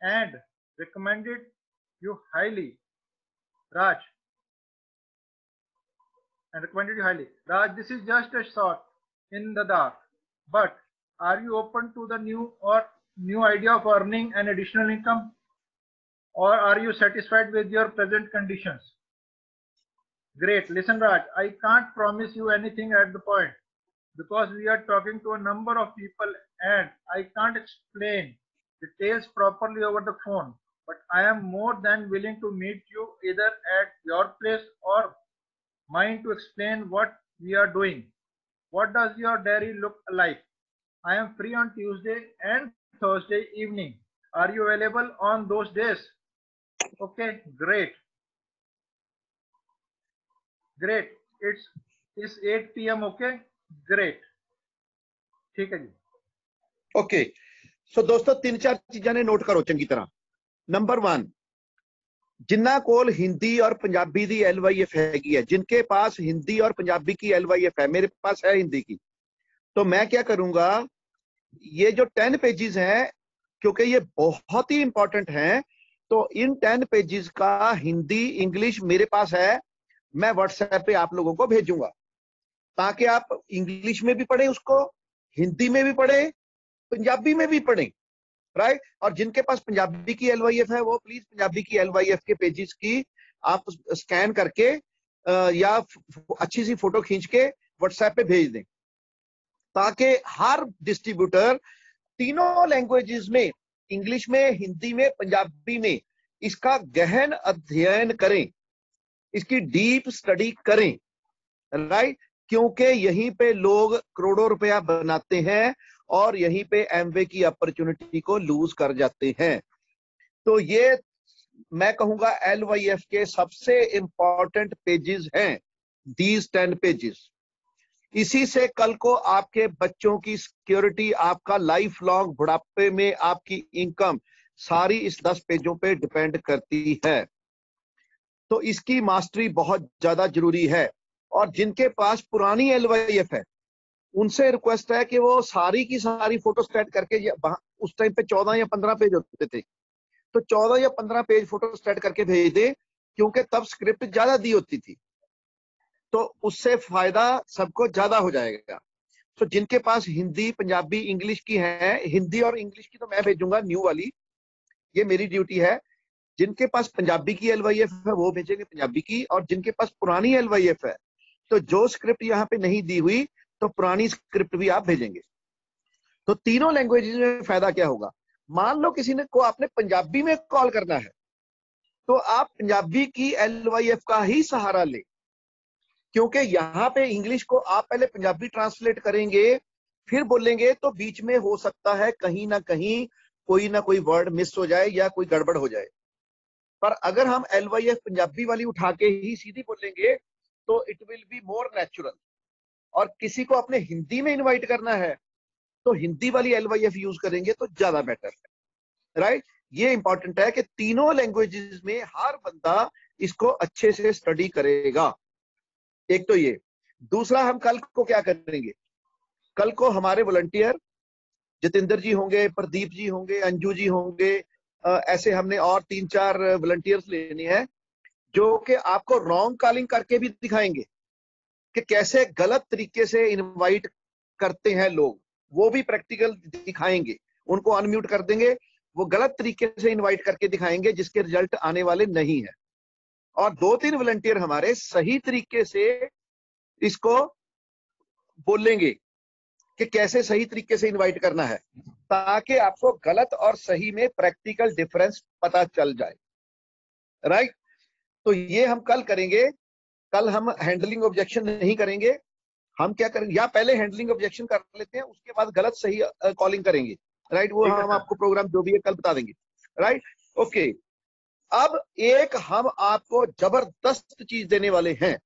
and recommended you highly. Raj, this is just a shot in the dark, but are you open to the new idea of earning an additional income? Or are you satisfied with your present conditions? Great. Listen, Raj, I can't promise you anything at the point because we are talking to a number of people and I can't explain details properly over the phone. But I am more than willing to meet you either at your place or mine to explain what we are doing. What does your diary look like? I am free on Tuesday and Thursday evening. Are you available on those days? Okay, great. Great. It's 8 PM. Okay. Great. ठीक है जी. Okay. सो दोस्तों 3-4 चीजां ने note करो चंगी तरह. Number 1, जिन्ना कोल हिंदी और पंजाबी दी LYF हैगी है, जिनके पास हिंदी और पंजाबी की LYF है, मेरे पास है हिंदी की, तो मैं क्या करूंगा, ये जो 10 पेजेस हैं, क्योंकि ये बहुत ही इंपॉर्टेंट हैं, तो इन 10 पेजेस का हिंदी इंग्लिश मेरे पास है, मैं व्हाट्सएप पे आप लोगों को भेजूंगा, ताकि आप इंग्लिश में भी पढ़ें उसको, हिंदी में भी पढ़ें, पंजाबी में भी पढ़ें, राइट. और जिनके पास पंजाबी की LYF है, वो प्लीज पंजाबी की LYF के पेजेस की आप स्कैन करके या अच्छी सी फोटो खींच के व्हाट्सएप पे भेज दें, ताकि हर डिस्ट्रीब्यूटर तीनों लैंग्वेजेस में, इंग्लिश में, हिंदी में, पंजाबी में, इसका गहन अध्ययन करें, इसकी डीप स्टडी करें, राइट. क्योंकि यहीं पे लोग करोड़ों रुपया बनाते हैं और यहीं पे एमवे की अपॉर्चुनिटी को लूज कर जाते हैं. तो ये मैं कहूंगा LYF के सबसे इंपॉर्टेंट पेजेस हैं, दीज 10 पेजेस. इसी से कल को आपके बच्चों की सिक्योरिटी, आपका लाइफ लॉन्ग बुढ़ापे में आपकी इनकम सारी इस 10 पेजों पे डिपेंड करती है. तो इसकी मास्टरी बहुत ज्यादा जरूरी है. और जिनके पास पुरानी LYF है, उनसे रिक्वेस्ट है कि वो सारी की सारी फोटो स्टेट करके, उस टाइम पे 14 या 15 पेज होते थे, तो 14 या 15 पेज फोटो स्टेट करके भेज दे, क्योंकि तब स्क्रिप्ट ज्यादा दी होती थी, तो उससे फायदा सबको ज्यादा हो जाएगा. तो जिनके पास हिंदी, पंजाबी, इंग्लिश की है, हिंदी और इंग्लिश की तो मैं भेजूंगा न्यू वाली, ये मेरी ड्यूटी है. जिनके पास पंजाबी की LYF है वो भेजेंगे पंजाबी की, और जिनके पास पुरानी LYF है, तो जो स्क्रिप्ट यहाँ पे नहीं दी हुई, तो पुरानी स्क्रिप्ट भी आप भेजेंगे. तो तीनों लैंग्वेजेस में फायदा क्या होगा, मान लो किसी ने को आपने पंजाबी में कॉल करना है, तो आप पंजाबी की LYF का ही सहारा ले, क्योंकि यहाँ पे इंग्लिश को आप पहले पंजाबी ट्रांसलेट करेंगे, फिर बोलेंगे, तो बीच में हो सकता है कहीं ना कहीं कोई ना कोई वर्ड मिस हो जाए या कोई गड़बड़ हो जाए. पर अगर हम LYF पंजाबी वाली उठा के ही सीधी बोलेंगे, तो it will be more natural. और किसी को अपने हिंदी में इनवाइट करना है, तो हिंदी वाली LYF यूज करेंगे तो ज्यादा बेटर है, राइट. ये इंपॉर्टेंट है कि तीनों लैंग्वेजेस में हर बंदा इसको अच्छे से स्टडी करेगा. एक तो ये. दूसरा, हम कल को क्या करेंगे, कल को हमारे वॉलंटियर जितेंद्र जी होंगे, प्रदीप जी होंगे, अंजू जी होंगे, ऐसे हमने और 3-4 वॉलंटियर्स लेने हैं, जो कि आपको रॉन्ग कॉलिंग करके भी दिखाएंगे कि कैसे गलत तरीके से इनवाइट करते हैं लोग, वो भी प्रैक्टिकल दिखाएंगे. उनको अनम्यूट कर देंगे, वो गलत तरीके से इनवाइट करके दिखाएंगे, जिसके रिजल्ट आने वाले नहीं है. और 2-3 वॉलंटियर हमारे सही तरीके से इसको बोलेंगे कि कैसे सही तरीके से इनवाइट करना है, ताकि आपको गलत और सही में प्रैक्टिकल डिफरेंस पता चल जाए, राइट. तो ये हम कल करेंगे. कल हम हैंडलिंग ऑब्जेक्शन नहीं करेंगे. हम क्या करेंगे, या पहले हैंडलिंग ऑब्जेक्शन कर लेते हैं, उसके बाद गलत सही कॉलिंग करेंगे, राइट. वो हम आपको प्रोग्राम जो भी है कल बता देंगे, राइट. ओके. अब एक हम आपको जबरदस्त चीज देने वाले हैं,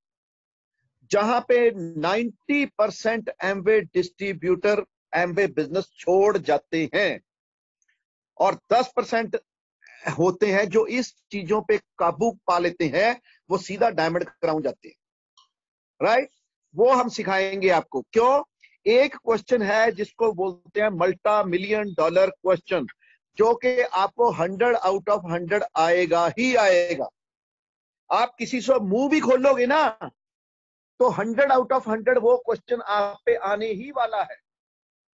जहां पे 90% एमवे डिस्ट्रीब्यूटर एमवे बिजनेस छोड़ जाते हैं, और 10% होते हैं जो इस चीजों पे काबू पा लेते हैं, वो सीधा डायमंड क्राउन जाते हैं, राइट. वो हम सिखाएंगे आपको. क्यों? एक क्वेश्चन है जिसको बोलते हैं $multi-million क्वेश्चन, जो कि आपको 100 आउट ऑफ 100 आएगा ही आएगा. आप किसी से मुंह भी खोलोगे ना, तो 100 आउट ऑफ 100 वो क्वेश्चन आप पे आने ही वाला है.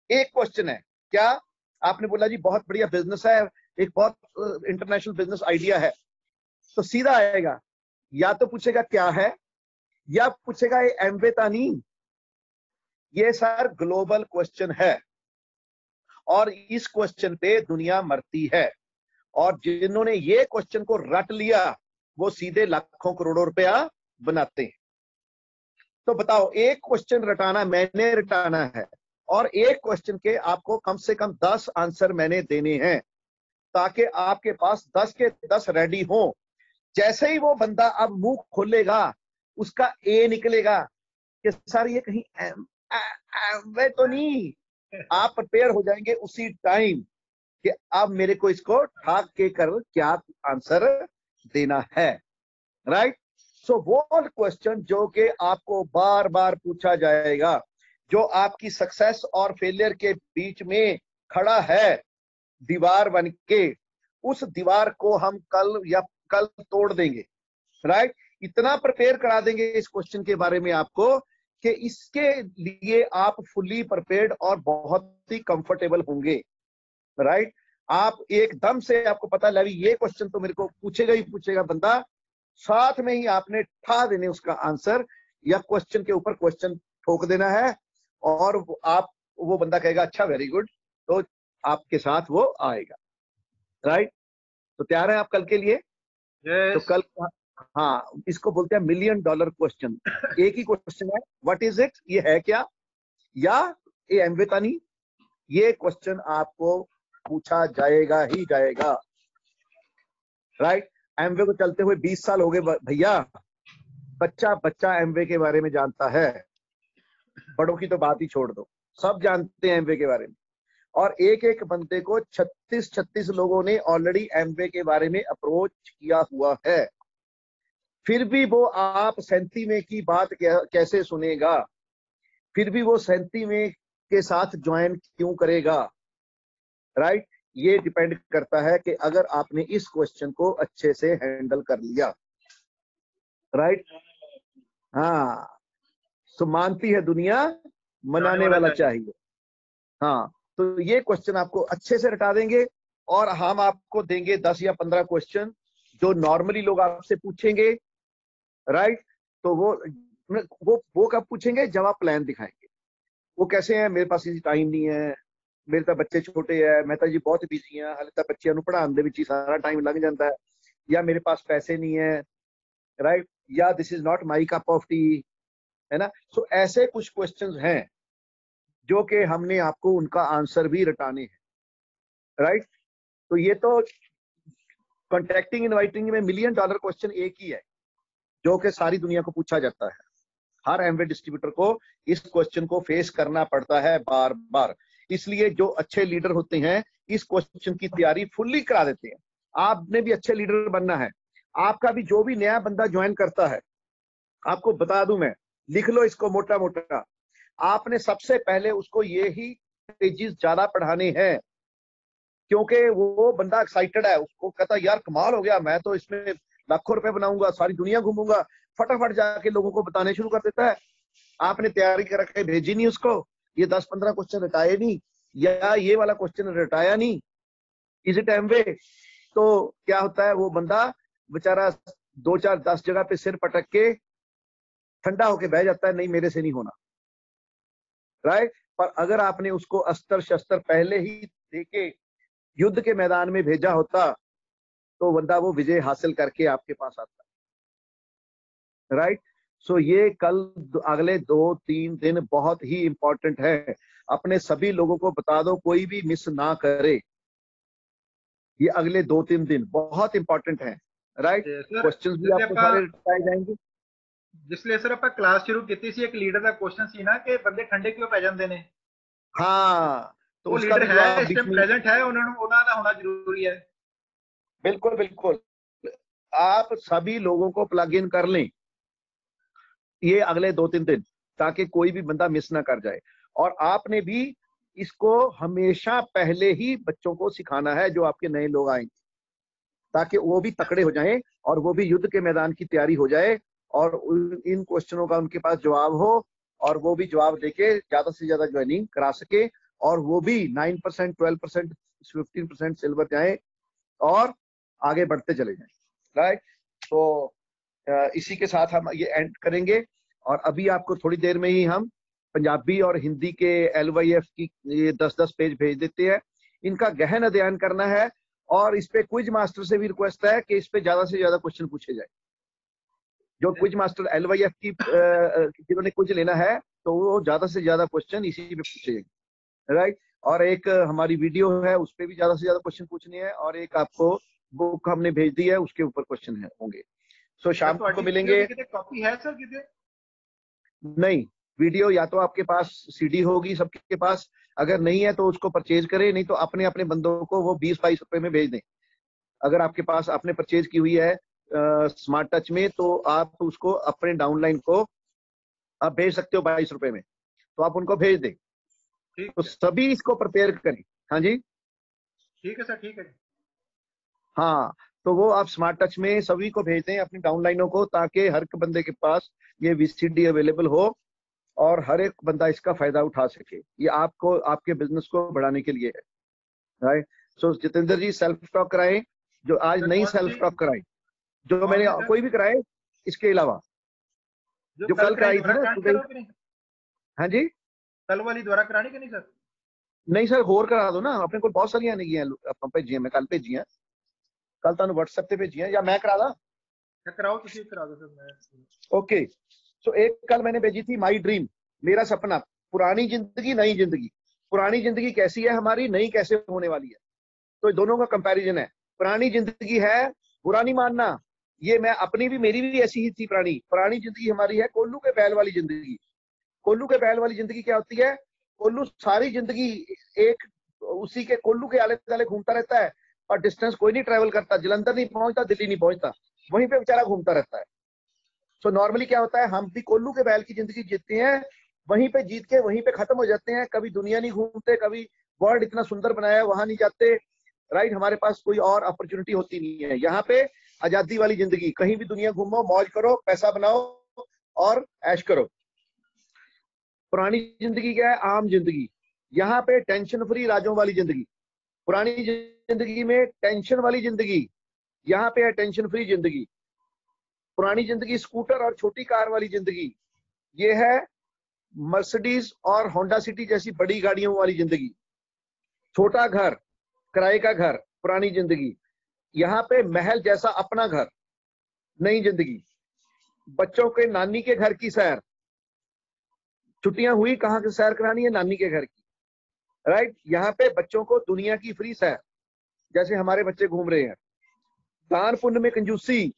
एक क्वेश्चन है, क्या आपने बोला जी बहुत बढ़िया बिजनेस है, एक बहुत इंटरनेशनल बिजनेस आइडिया है, तो सीधा आएगा, या तो पूछेगा क्या है, या पूछेगा ये एमवे तानी. ये सर ग्लोबल क्वेश्चन है, और इस क्वेश्चन पे दुनिया मरती है, और जिन्होंने ये क्वेश्चन को रट लिया, वो सीधे लाखों करोड़ों रुपया बनाते हैं. तो बताओ, एक क्वेश्चन रटाना मैंने रटाना है, और एक क्वेश्चन के आपको कम से कम 10 आंसर मैंने देने हैं, ताकि आपके पास 10 के 10 रेडी हो. जैसे ही वो बंदा अब मुंह खोलेगा, उसका ए निकलेगा कि सर ये कहीं वे तो नहीं। आप प्रिपेयर हो जाएंगे उसी टाइम कि अब मेरे को इसको ठाक के कर क्या आंसर देना है, राइट। सो वो क्वेश्चन जो कि आपको बार बार पूछा जाएगा, जो आपकी सक्सेस और फेलियर के बीच में खड़ा है दीवार बन के, उस दीवार को हम कल तोड़ देंगे, राइट। इतना प्रिपेयर करा देंगे इस क्वेश्चन के बारे में आपको कि इसके लिए आप फुल्ली प्रिपेयर्ड और बहुत ही कंफर्टेबल होंगे, राइट। आप एकदम से आपको पता लगे ये क्वेश्चन तो मेरे को पूछेगा ही पूछेगा बंदा, साथ में ही आपने ठा देने उसका आंसर या क्वेश्चन के ऊपर क्वेश्चन ठोक देना है, और वो बंदा कहेगा अच्छा वेरी गुड, तो आपके साथ वो आएगा, राइट। तो तैयार है आप कल के लिए? yes. तो कल, हाँ, इसको बोलते हैं $1 मिलियन क्वेश्चन। एक ही क्वेश्चन है, व्हाट इज इट, ये है क्या, या ये एमवे तानी, ये क्वेश्चन आपको पूछा जाएगा ही जाएगा, राइट। एमवे को चलते हुए 20 साल हो गए भैया, बच्चा एमवे के बारे में जानता है, बड़ों की तो बात ही छोड़ दो, सब जानते हैं एमवे के बारे में। और एक एक बंदे को 36 लोगों ने ऑलरेडी एमवे के बारे में अप्रोच किया हुआ है, फिर भी वो आप 37वें की बात कैसे सुनेगा, फिर भी वो 37वें के साथ ज्वाइन क्यों करेगा, राइट। ये डिपेंड करता है कि अगर आपने इस क्वेश्चन को अच्छे से हैंडल कर लिया, राइट। हाँ, तो मानती है दुनिया, मनाने वाला चाहिए। हाँ, तो ये क्वेश्चन आपको अच्छे से रटा देंगे, और हम आपको देंगे 10 या 15 क्वेश्चन जो नॉर्मली लोग आपसे पूछेंगे, राइट। तो वो कब पूछेंगे, जब आप प्लान दिखाएंगे। वो कैसे हैं, मेरे पास इसी टाइम नहीं है, मेरे तो बच्चे छोटे है, मैं तो जी बहुत बिजी है, हाले तक बच्चों को पढ़ाने दे विच ही सारा टाइम लग जाता है, या मेरे पास पैसे नहीं है, राइट, या this is not my cup of T, है ना। सो ऐसे कुछ क्वेश्चंस हैं जो कि हमने आपको उनका आंसर भी रटाने हैं, राइट। तो ये तो कॉन्ट्रैक्टिंग इनवाइटिंग में $1 मिलियन क्वेश्चन एक ही है जो कि सारी दुनिया को पूछा जाता है। हर एमवे डिस्ट्रीब्यूटर को इस क्वेश्चन को फेस करना पड़ता है बार बार, इसलिए जो अच्छे लीडर होते हैं इस क्वेश्चन की तैयारी फुल्ली करा देते हैं। आपने भी अच्छे लीडर बनना है, आपका भी जो भी नया बंदा ज्वाइन करता है, आपको बता दूं मैं, लिख लो इसको मोटा मोटा, आपने सबसे पहले उसको ये ही पेजेस ज्यादा पढ़ाने हैं, क्योंकि वो बंदा एक्साइटेड है, उसको कहता है यार कमाल हो गया, मैं तो इसमें लाखों रुपए बनाऊंगा, सारी दुनिया घूमूंगा, फटाफट जाके लोगों को बताने शुरू कर देता है। आपने तैयारी कर रखे भेजी नहीं उसको, ये 10-15 क्वेश्चन रटाए नहीं, या ये वाला क्वेश्चन रटाया नहीं, इज इट एमवे, तो क्या होता है, वो बंदा बेचारा 2-4-10 जगह पे सिर पटक के ठंडा होके बह जाता है, नहीं मेरे से नहीं होना, राइट। पर अगर आपने उसको अस्त्र शस्त्र पहले ही देके युद्ध के मैदान में भेजा होता, तो बंदा वो विजय हासिल करके आपके पास आता, राइट। सो ये कल अगले 2-3 दिन बहुत ही इंपॉर्टेंट है, अपने सभी लोगों को बता दो, कोई भी मिस ना करे, ये अगले 2-3 दिन बहुत इंपॉर्टेंट है, राइट। क्वेश्चंस भी आपको सारे बताए जाएंगे। जिसलिए सर ਆਪਾਂ क्लास शुरू ਕੀਤੀ ਸੀ, एक लीडर ਦਾ क्वेश्चन ਸੀ ना कि बंदे ठंडे क्यों पै ਜਾਂਦੇ ਨੇ। हाँ, तो वो उसका लीडर भी है इस टाइम प्रेजेंट है, ਉਹਨਾਂ ਦਾ होना जरूरी है। बिल्कुल बिल्कुल, आप सभी लोगों को प्लग इन कर लें ये अगले 2-3 दिन, ताकि कोई भी बंदा मिस ना कर जाए। और आपने भी इसको हमेशा पहले ही बच्चों को सिखाना है जो आपके नए लोग आएंगे, ताकि वो भी तकड़े हो जाएं और वो भी युद्ध के मैदान की तैयारी हो जाए, और इन क्वेश्चनों का उनके पास जवाब हो, और वो भी जवाब देके ज्यादा से ज्यादा ज्वाइनिंग करा सके, और वो भी 9%, 12%, 15% सिल्वर जाए और आगे बढ़ते चले जाएं, राइट। तो इसी के साथ हम ये एंड करेंगे, और अभी आपको थोड़ी देर में ही हम पंजाबी और हिंदी के LYF की ये 10-10 पेज भेज देते हैं, इनका गहन अध्ययन करना है, और इस पे क्विज मास्टर से भी रिक्वेस्ट है कि इस पे ज्यादा से ज्यादा क्वेश्चन पूछे जाए। जो क्विज मास्टर LYF की जिन्होंने क्विज लेना है, तो वो ज्यादा से ज्यादा क्वेश्चन इसी पे पूछे जाएंगे, राइट। और एक हमारी वीडियो है, उस पर भी ज्यादा से ज्यादा क्वेश्चन पूछने हैं, और एक आपको बुक हमने भेज दी है, उसके ऊपर क्वेश्चन होंगे। सो शाम को मिलेंगे। कॉपी है सर कितने? नहीं, वीडियो या तो आपके पास सीडी होगी सबके पास, अगर नहीं है तो उसको परचेज करें, नहीं तो अपने अपने बंदों को वो 20-22 रुपए में भेज दें। अगर आपके पास आपने परचेज की हुई है स्मार्ट टच में, तो आप उसको अपने डाउनलाइन को आप भेज सकते हो 22 रुपए में, तो आप उनको भेज दें। तो सभी इसको प्रिपेयर करें। हाँ जी, ठीक है सर, ठीक है। हाँ, तो वो आप स्मार्ट टच में सभी को भेज दें अपनी डाउनलाइनों को, ताकि हर एक बंदे के पास ये वीसीडी अवेलेबल हो और हर एक बंदा इसका फायदा उठा सके। ये आपको आपके बिजनेस को बढ़ाने के लिए है। राइट। सो जितेंद्र जी सेल्फ टॉक कराएं, जो आज नई सेल्फ टॉक कराई, जो मैंने कोई भी कराए इसके अलावा, जो कल कराई थी ना सुबह। हाँ जी, कल वाली दोबारा करानी कि नहीं सर? नहीं सर, होर करा दो ना, अपने को बहुत सारियां नहीं भेजियां, मैं कल भेजियां, कल तुहानू व्हाट्सएप पे भेजियां, या मैं करा दा? कराओ, तुसी करा दो सर। मैं ओके। सो एक कल मैंने भेजी थी माई ड्रीम, मेरा सपना, पुरानी जिंदगी नई जिंदगी। पुरानी जिंदगी कैसी है हमारी, नई कैसे होने वाली है, तो दोनों का कंपैरिजन है। पुरानी जिंदगी है, बुरा नहीं मानना, ये मैं अपनी भी, मेरी भी ऐसी ही थी पुरानी। पुरानी जिंदगी हमारी है कोल्लू के बैल वाली जिंदगी। कोल्लू के बैल वाली जिंदगी क्या होती है? कोल्लू सारी जिंदगी एक उसी के कोल्लू के आले दुआले घूमता रहता है, और डिस्टेंस कोई नहीं ट्रेवल करता, जलंधर नहीं पहुंचता, दिल्ली नहीं पहुंचता, वहीं पे बेचारा घूमता रहता है। सो नॉर्मली क्या होता है, हम भी कोल्लू के बैल की जिंदगी जीतते हैं, वहीं पे जीत के वहीं पे खत्म हो जाते हैं। कभी दुनिया नहीं घूमते, कभी वर्ल्ड इतना सुंदर बनाया है वहां नहीं जाते। राइट, हमारे पास कोई और अपॉर्चुनिटी होती नहीं है। यहाँ पे आजादी वाली जिंदगी, कहीं भी दुनिया घूमो, मौज करो, पैसा बनाओ और ऐश करो। पुरानी जिंदगी क्या है? आम जिंदगी। यहाँ पे टेंशन फ्री राजों वाली जिंदगी। पुरानी जिंदगी में टेंशन वाली जिंदगी, यहाँ पे है टेंशन फ्री जिंदगी। पुरानी जिंदगी स्कूटर और छोटी कार वाली जिंदगी, ये है मर्सिडीज और होंडा सिटी जैसी बड़ी गाड़ियों वाली जिंदगी। छोटा घर, किराए का घर, पुरानी जिंदगी। यहाँ पे महल जैसा अपना घर, नई जिंदगी। बच्चों के नानी के घर की सैर, छुट्टियां हुई कहाँ की सैर करानी है? नानी के घर की। राइट, यहाँ पे बच्चों को दुनिया की फ्री सैर, जैसे हमारे बच्चे घूम रहे हैं। दान पुण्य में कंजूसी,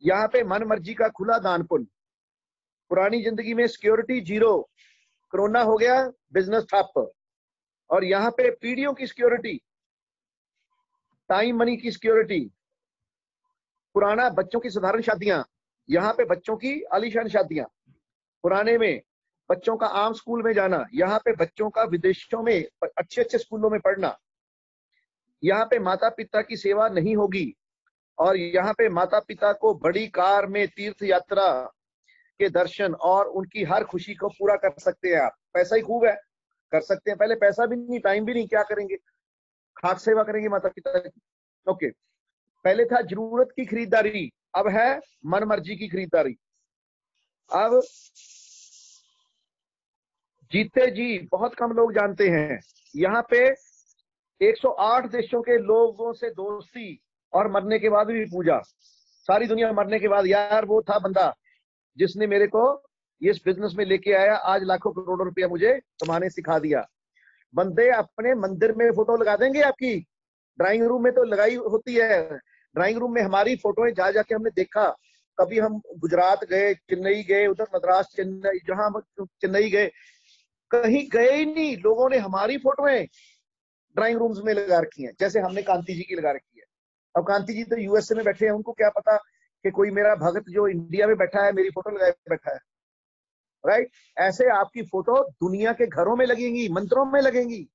यहाँ पे मन मर्जी का खुला दान पुण्य। पुरानी जिंदगी में सिक्योरिटी जीरो, कोरोना हो गया, बिजनेस ठप। और यहाँ पे पीढ़ियों की सिक्योरिटी, टाइम मनी की सिक्योरिटी। पुराना बच्चों की साधारण शादियां, यहाँ पे बच्चों की आलीशान शादियां। पुराने में बच्चों का आम स्कूल में जाना, यहाँ पे बच्चों का विदेशों में अच्छे अच्छे स्कूलों में पढ़ना। यहाँ पे माता पिता की सेवा नहीं होगी, और यहाँ पे माता पिता को बड़ी कार में तीर्थ यात्रा के दर्शन और उनकी हर खुशी को पूरा कर सकते हैं आप। पैसा ही खूब है, कर सकते हैं। पहले पैसा भी नहीं, टाइम भी नहीं, क्या करेंगे? खाक सेवा करेंगे माता पिता की। ओके, पहले था जरूरत की खरीदारी, अब है मन मर्जी की खरीदारी। अब जीते जी बहुत कम लोग जानते हैं, यहाँ पे 108 देशों के लोगों से दोस्ती, और मरने के बाद भी पूजा। सारी दुनिया मरने के बाद, यार वो था बंदा जिसने मेरे को इस बिजनेस में लेके आया, आज लाखों करोड़ों रुपया मुझे कमाने सिखा दिया। बंदे अपने मंदिर में फोटो लगा देंगे आपकी, ड्राइंग रूम में तो लगाई होती है। ड्राइंग रूम में हमारी फोटोएं जा जाके हमने देखा। कभी हम गुजरात गए, चेन्नई गए, उधर मद्रास, चेन्नई, जहां चेन्नई गए, कहीं गए ही नहीं, लोगों ने हमारी फोटोएं ड्राइंग रूम्स में लगा रखी हैं, जैसे हमने कांति जी की लगा रखी है। अब कांति जी तो यूएसए में बैठे हैं, उनको क्या पता कि कोई मेरा भगत जो इंडिया में बैठा है मेरी फोटो लगाए बैठा है। राइट, ऐसे आपकी फोटो दुनिया के घरों में लगेंगी, मंदिरों में लगेंगी।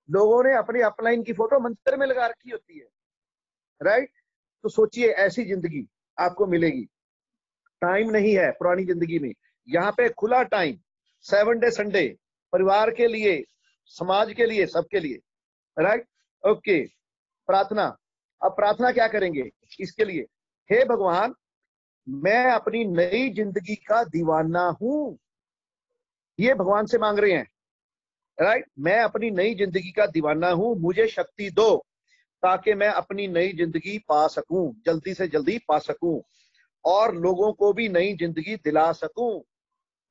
लोगों ने अपने अपलाइन की फोटो मंदिर में लगा रखी होती है। राइट, तो सोचिए ऐसी जिंदगी आपको मिलेगी। टाइम नहीं है पुरानी जिंदगी में, यहाँ पे खुला टाइम, 7 डे संडे, परिवार के लिए, समाज के लिए, सबके लिए। Right, okay. प्रार्थना, अब प्रार्थना क्या करेंगे इसके लिए? हे भगवान, मैं अपनी नई जिंदगी का दीवाना हूं, ये भगवान से मांग रहे हैं। राइट, मैं अपनी नई जिंदगी का दीवाना हूं, मुझे शक्ति दो ताकि मैं अपनी नई जिंदगी पा सकूं, जल्दी से जल्दी पा सकूं, और लोगों को भी नई जिंदगी दिला सकूं।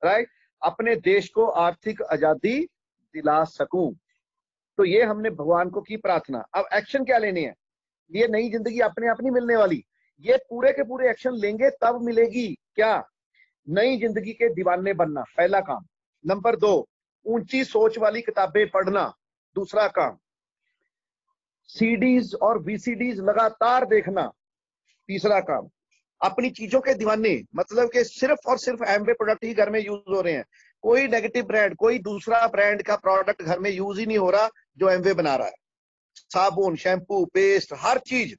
राइट, अपने देश को आर्थिक आजादी दिला सकूं। तो ये हमने भगवान को की प्रार्थना। अब एक्शन क्या लेने हैं? ये नई जिंदगी अपने आप नहीं मिलने वाली, ये पूरे के पूरे एक्शन लेंगे तब मिलेगी क्या? नई जिंदगी के दीवाने बनना, पहला काम। नंबर 2, ऊंची सोच वाली किताबें पढ़ना, दूसरा काम। सीडीज और वीसीडीज लगातार देखना, तीसरा काम। अपनी चीजों के दीवाने, मतलब कि सिर्फ और सिर्फ एमवे प्रोडक्ट ही घर में यूज हो रहे हैं। कोई नेगेटिव ब्रांड, कोई दूसरा ब्रांड का प्रोडक्ट घर में यूज ही नहीं हो रहा जो एमवे बना रहा है। साबुन, शैम्पू, पेस्ट, हर चीज।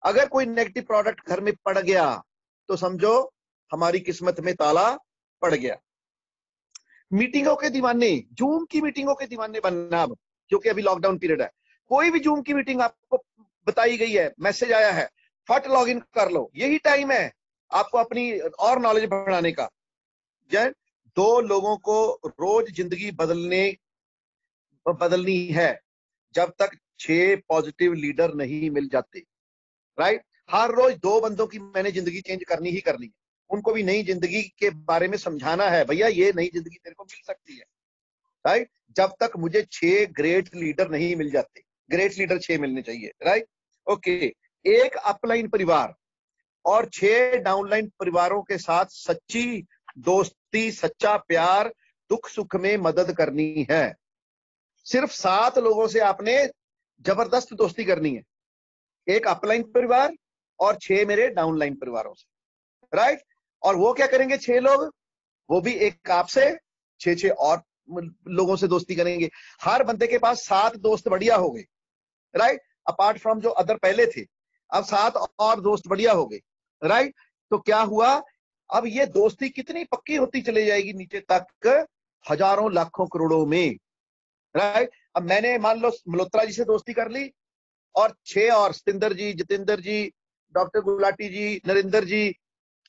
अगर कोई नेगेटिव प्रोडक्ट घर में पड़ गया तो समझो हमारी किस्मत में ताला पड़ गया। मीटिंगों के दीवाने, जूम की मीटिंगों के दीवाने बनना अब, क्योंकि अभी लॉकडाउन पीरियड है। कोई भी जूम की मीटिंग आपको बताई गई है, मैसेज आया है, फट लॉग इन कर लो। यही टाइम है आपको अपनी और नॉलेज बढ़ाने का। जय, 2 लोगों को रोज जिंदगी बदलनी है जब तक 6 पॉजिटिव लीडर नहीं मिल जाते। राइट? हर रोज 2 बंदों की मैंने जिंदगी चेंज करनी ही करनी है। उनको भी नई जिंदगी के बारे में समझाना है, भैया ये नई जिंदगी तेरे को मिल सकती है। राइट? जब तक मुझे 6 ग्रेट लीडर नहीं मिल जाते। ग्रेट लीडर 6 मिलने चाहिए। राइट? ओके। एक अपलाइन परिवार और 6 डाउनलाइन परिवारों के साथ सच्ची दोस्ती, सच्चा प्यार, दुख सुख में मदद करनी है। सिर्फ 7 लोगों से आपने जबरदस्त दोस्ती करनी है। एक अपलाइन परिवार और 6 मेरे डाउनलाइन परिवारों से। राइट? और वो क्या करेंगे 6 लोग? वो भी एक आपसे 6 और लोगों से दोस्ती करेंगे। हर बंदे के पास 7 दोस्त बढ़िया हो गए। राइट? अपार्ट फ्रॉम जो अदर पहले थे, अब 7 और दोस्त बढ़िया हो गए। राइट? तो क्या हुआ? अब ये दोस्ती कितनी पक्की होती चली जाएगी नीचे तक, हजारों लाखों करोड़ों में। राइट? अब मैंने मान लो मल्होत्रा जी से दोस्ती कर ली और 6 और, सतिंदर जी, जितेंद्र जी, डॉक्टर गुलाटी जी, नरेंद्र जी।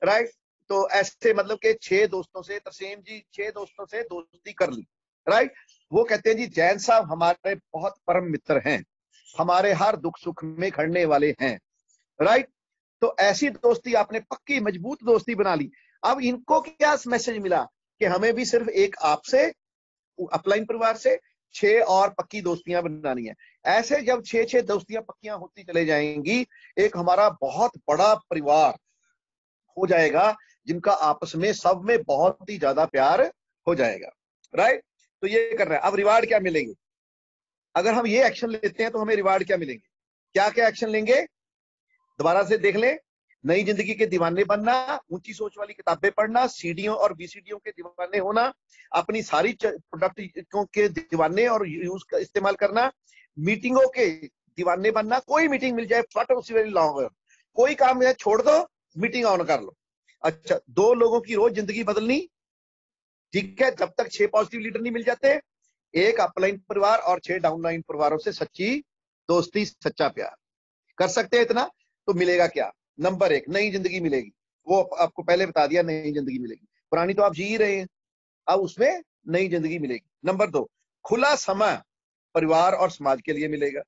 राइट? तो ऐसे मतलब के 6 दोस्तों से, तरसेम जी 6 दोस्तों से दोस्ती कर ली। राइट? वो कहते हैं जी जैन साहब हमारे बहुत परम मित्र हैं, हमारे हर दुख सुख में खड़ने वाले हैं। राइट? तो ऐसी दोस्ती आपने पक्की मजबूत दोस्ती बना ली। अब इनको क्या मैसेज मिला कि हमें भी सिर्फ एक आपसे अपलाइन परिवार से 6 और पक्की दोस्तियां बनानी है। ऐसे जब 6 दोस्तियां पक्कियां होती चले जाएंगी, एक हमारा बहुत बड़ा परिवार हो जाएगा जिनका आपस में सब में बहुत ही ज्यादा प्यार हो जाएगा। राइट? तो ये कर रहे हैं। अब रिवार्ड क्या मिलेंगे? अगर हम ये एक्शन लेते हैं तो हमें रिवार्ड क्या मिलेंगे? क्या क्या एक्शन लेंगे दोबारा से देख लें। नई जिंदगी के दीवाने बनना, ऊंची सोच वाली किताबें पढ़ना, सीडीओ और बीसीडीओ के दीवाने होना, अपनी सारी प्रोडक्टों के दीवाने और यूज का इस्तेमाल करना, मीटिंगों के दीवाने बनना। कोई मीटिंग मिल जाए फट उसी वेरी लॉन्ग, कोई काम है छोड़ दो, मीटिंग ऑन कर लो। अच्छा, 2 लोगों की रोज जिंदगी बदलनी, ठीक है, जब तक 6 पॉजिटिव लीडर नहीं मिल जाते। एक अपलाइन परिवार और 6 डाउनलाइन परिवारों से सच्ची दोस्ती, सच्चा प्यार। कर सकते हैं इतना तो मिलेगा क्या? नंबर 1, नई जिंदगी मिलेगी। वो आपको पहले बता दिया, नई जिंदगी मिलेगी। पुरानी तो आप जी ही रहे हैं, अब उसमें नई जिंदगी मिलेगी। नंबर 2, खुला समय परिवार और समाज के लिए मिलेगा।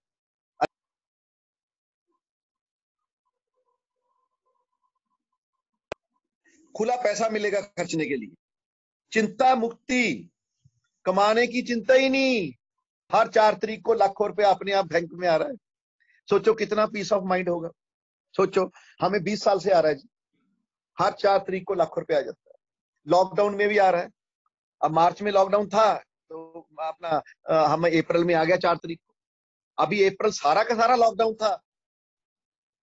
खुला पैसा मिलेगा खर्चने के लिए। चिंता मुक्ति, कमाने की चिंता ही नहीं। हर 4 तारीख को लाखों रुपए अपने आप बैंक में आ रहा है। सोचो कितना पीस ऑफ माइंड होगा। सोचो, हमें 20 साल से आ रहा है जी, हर 4 तारीख को लाखों रुपए आ जाता है। लॉकडाउन में भी आ रहा है। अब मार्च में लॉकडाउन था तो अपना हम अप्रैल में आ गया 4 तारीख को। अभी अप्रैल सारा का सारा लॉकडाउन था,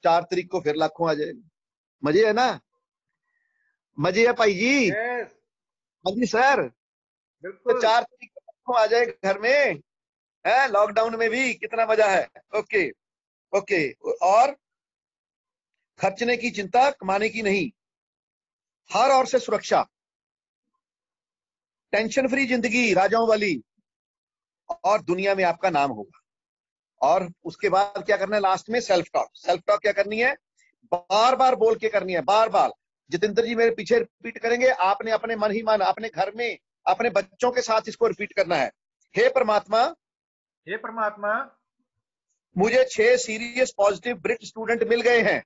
4 तारीख को फिर लाखों आ जाएगा। मजे है ना? मजे है भाई जी? yes, हाँ जी सर। तो बिल्कुल। 4 तारीख को लाखों आ जाए घर में, है लॉकडाउन में भी कितना मजा है। Okay okay. और खर्चने की चिंता, कमाने की नहीं। हर ओर से सुरक्षा, टेंशन फ्री जिंदगी राजाओं वाली, और दुनिया में आपका नाम होगा। और उसके बाद क्या करना है लास्ट में? Self talk. सेल्फ टॉक क्या करनी है? बार बार बोल के करनी है, बार बार। जितेंद्र जी मेरे पीछे रिपीट करेंगे, आपने अपने मन ही मन अपने घर में अपने बच्चों के साथ इसको रिपीट करना है। हे परमात्मा, हे परमात्मा, मुझे 6 सीरियस पॉजिटिव ब्रिट स्टूडेंट मिल गए हैं।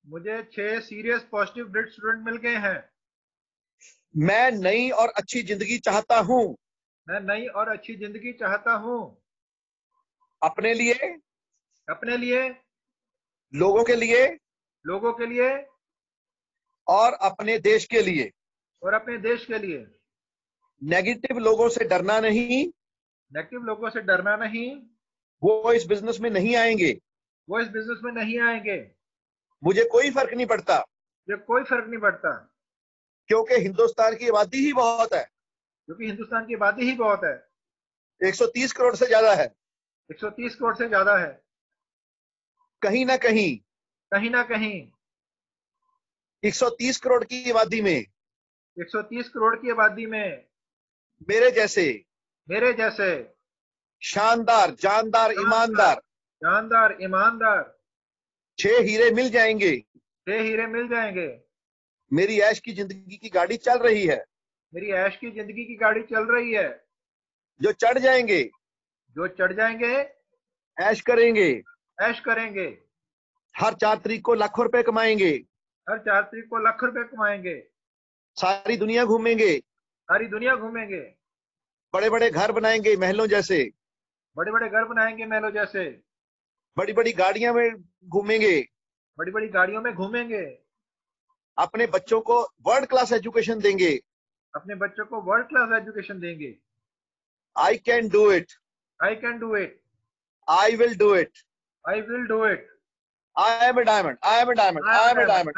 मुझे 6 सीरियस पॉजिटिव ब्रिट स्टूडेंट मिल गए हैं। मैं नई और अच्छी जिंदगी चाहता हूं। मैं नई और अच्छी जिंदगी चाहता हूं। अपने लिए, अपने लिए, लोगों के लिए लोगों के लिए और अपने देश के लिए। और अपने देश के लिए। नेगेटिव लोगों से डरना नहीं, नेगेटिव लोगों से डरना नहीं, वो इस बिजनेस में नहीं आएंगे, वो इस बिजनेस में नहीं आएंगे। मुझे कोई फर्क नहीं पड़ता, ये कोई फर्क नहीं पड़ता, क्योंकि हिंदुस्तान की आबादी ही बहुत है, क्योंकि हिंदुस्तान की आबादी ही बहुत है, 130 करोड़ से ज्यादा है। 130 करोड़ से ज्यादा है। कहीं ना कहीं कहीं ना कहीं 130 करोड़ की आबादी में 130 करोड़ की आबादी में मेरे जैसे शानदार, जानदार, ईमानदार जानदार, ईमानदार 6 हीरे मिल जाएंगे। 6 हीरे मिल जाएंगे। मेरी ऐश की जिंदगी की गाड़ी चल रही है, मेरी ऐश की जिंदगी की गाड़ी चल रही है। जो चढ़ जाएंगे, जो चढ़ जाएंगे, ऐश करेंगे, ऐश करेंगे, हर 4 तारीख को लाखों रुपए कमाएंगे, हर 4 तारीख को लाख रुपए कमाएंगे, सारी दुनिया घूमेंगे, सारी दुनिया घूमेंगे, बड़े बड़े घर बनाएंगे महलों जैसे, बड़े बड़े घर बनाएंगे महलों जैसे, बड़ी बड़ी गाड़ियां में घूमेंगे, बड़ी बड़ी गाड़ियों में घूमेंगे, अपने बच्चों को वर्ल्ड क्लास एजुकेशन देंगे। अपने बच्चों को वर्ल्ड क्लास एजुकेशन देंगे। I can do it, I can do it, I will do it, I will do it, I am a diamond, I am a diamond, I am a diamond.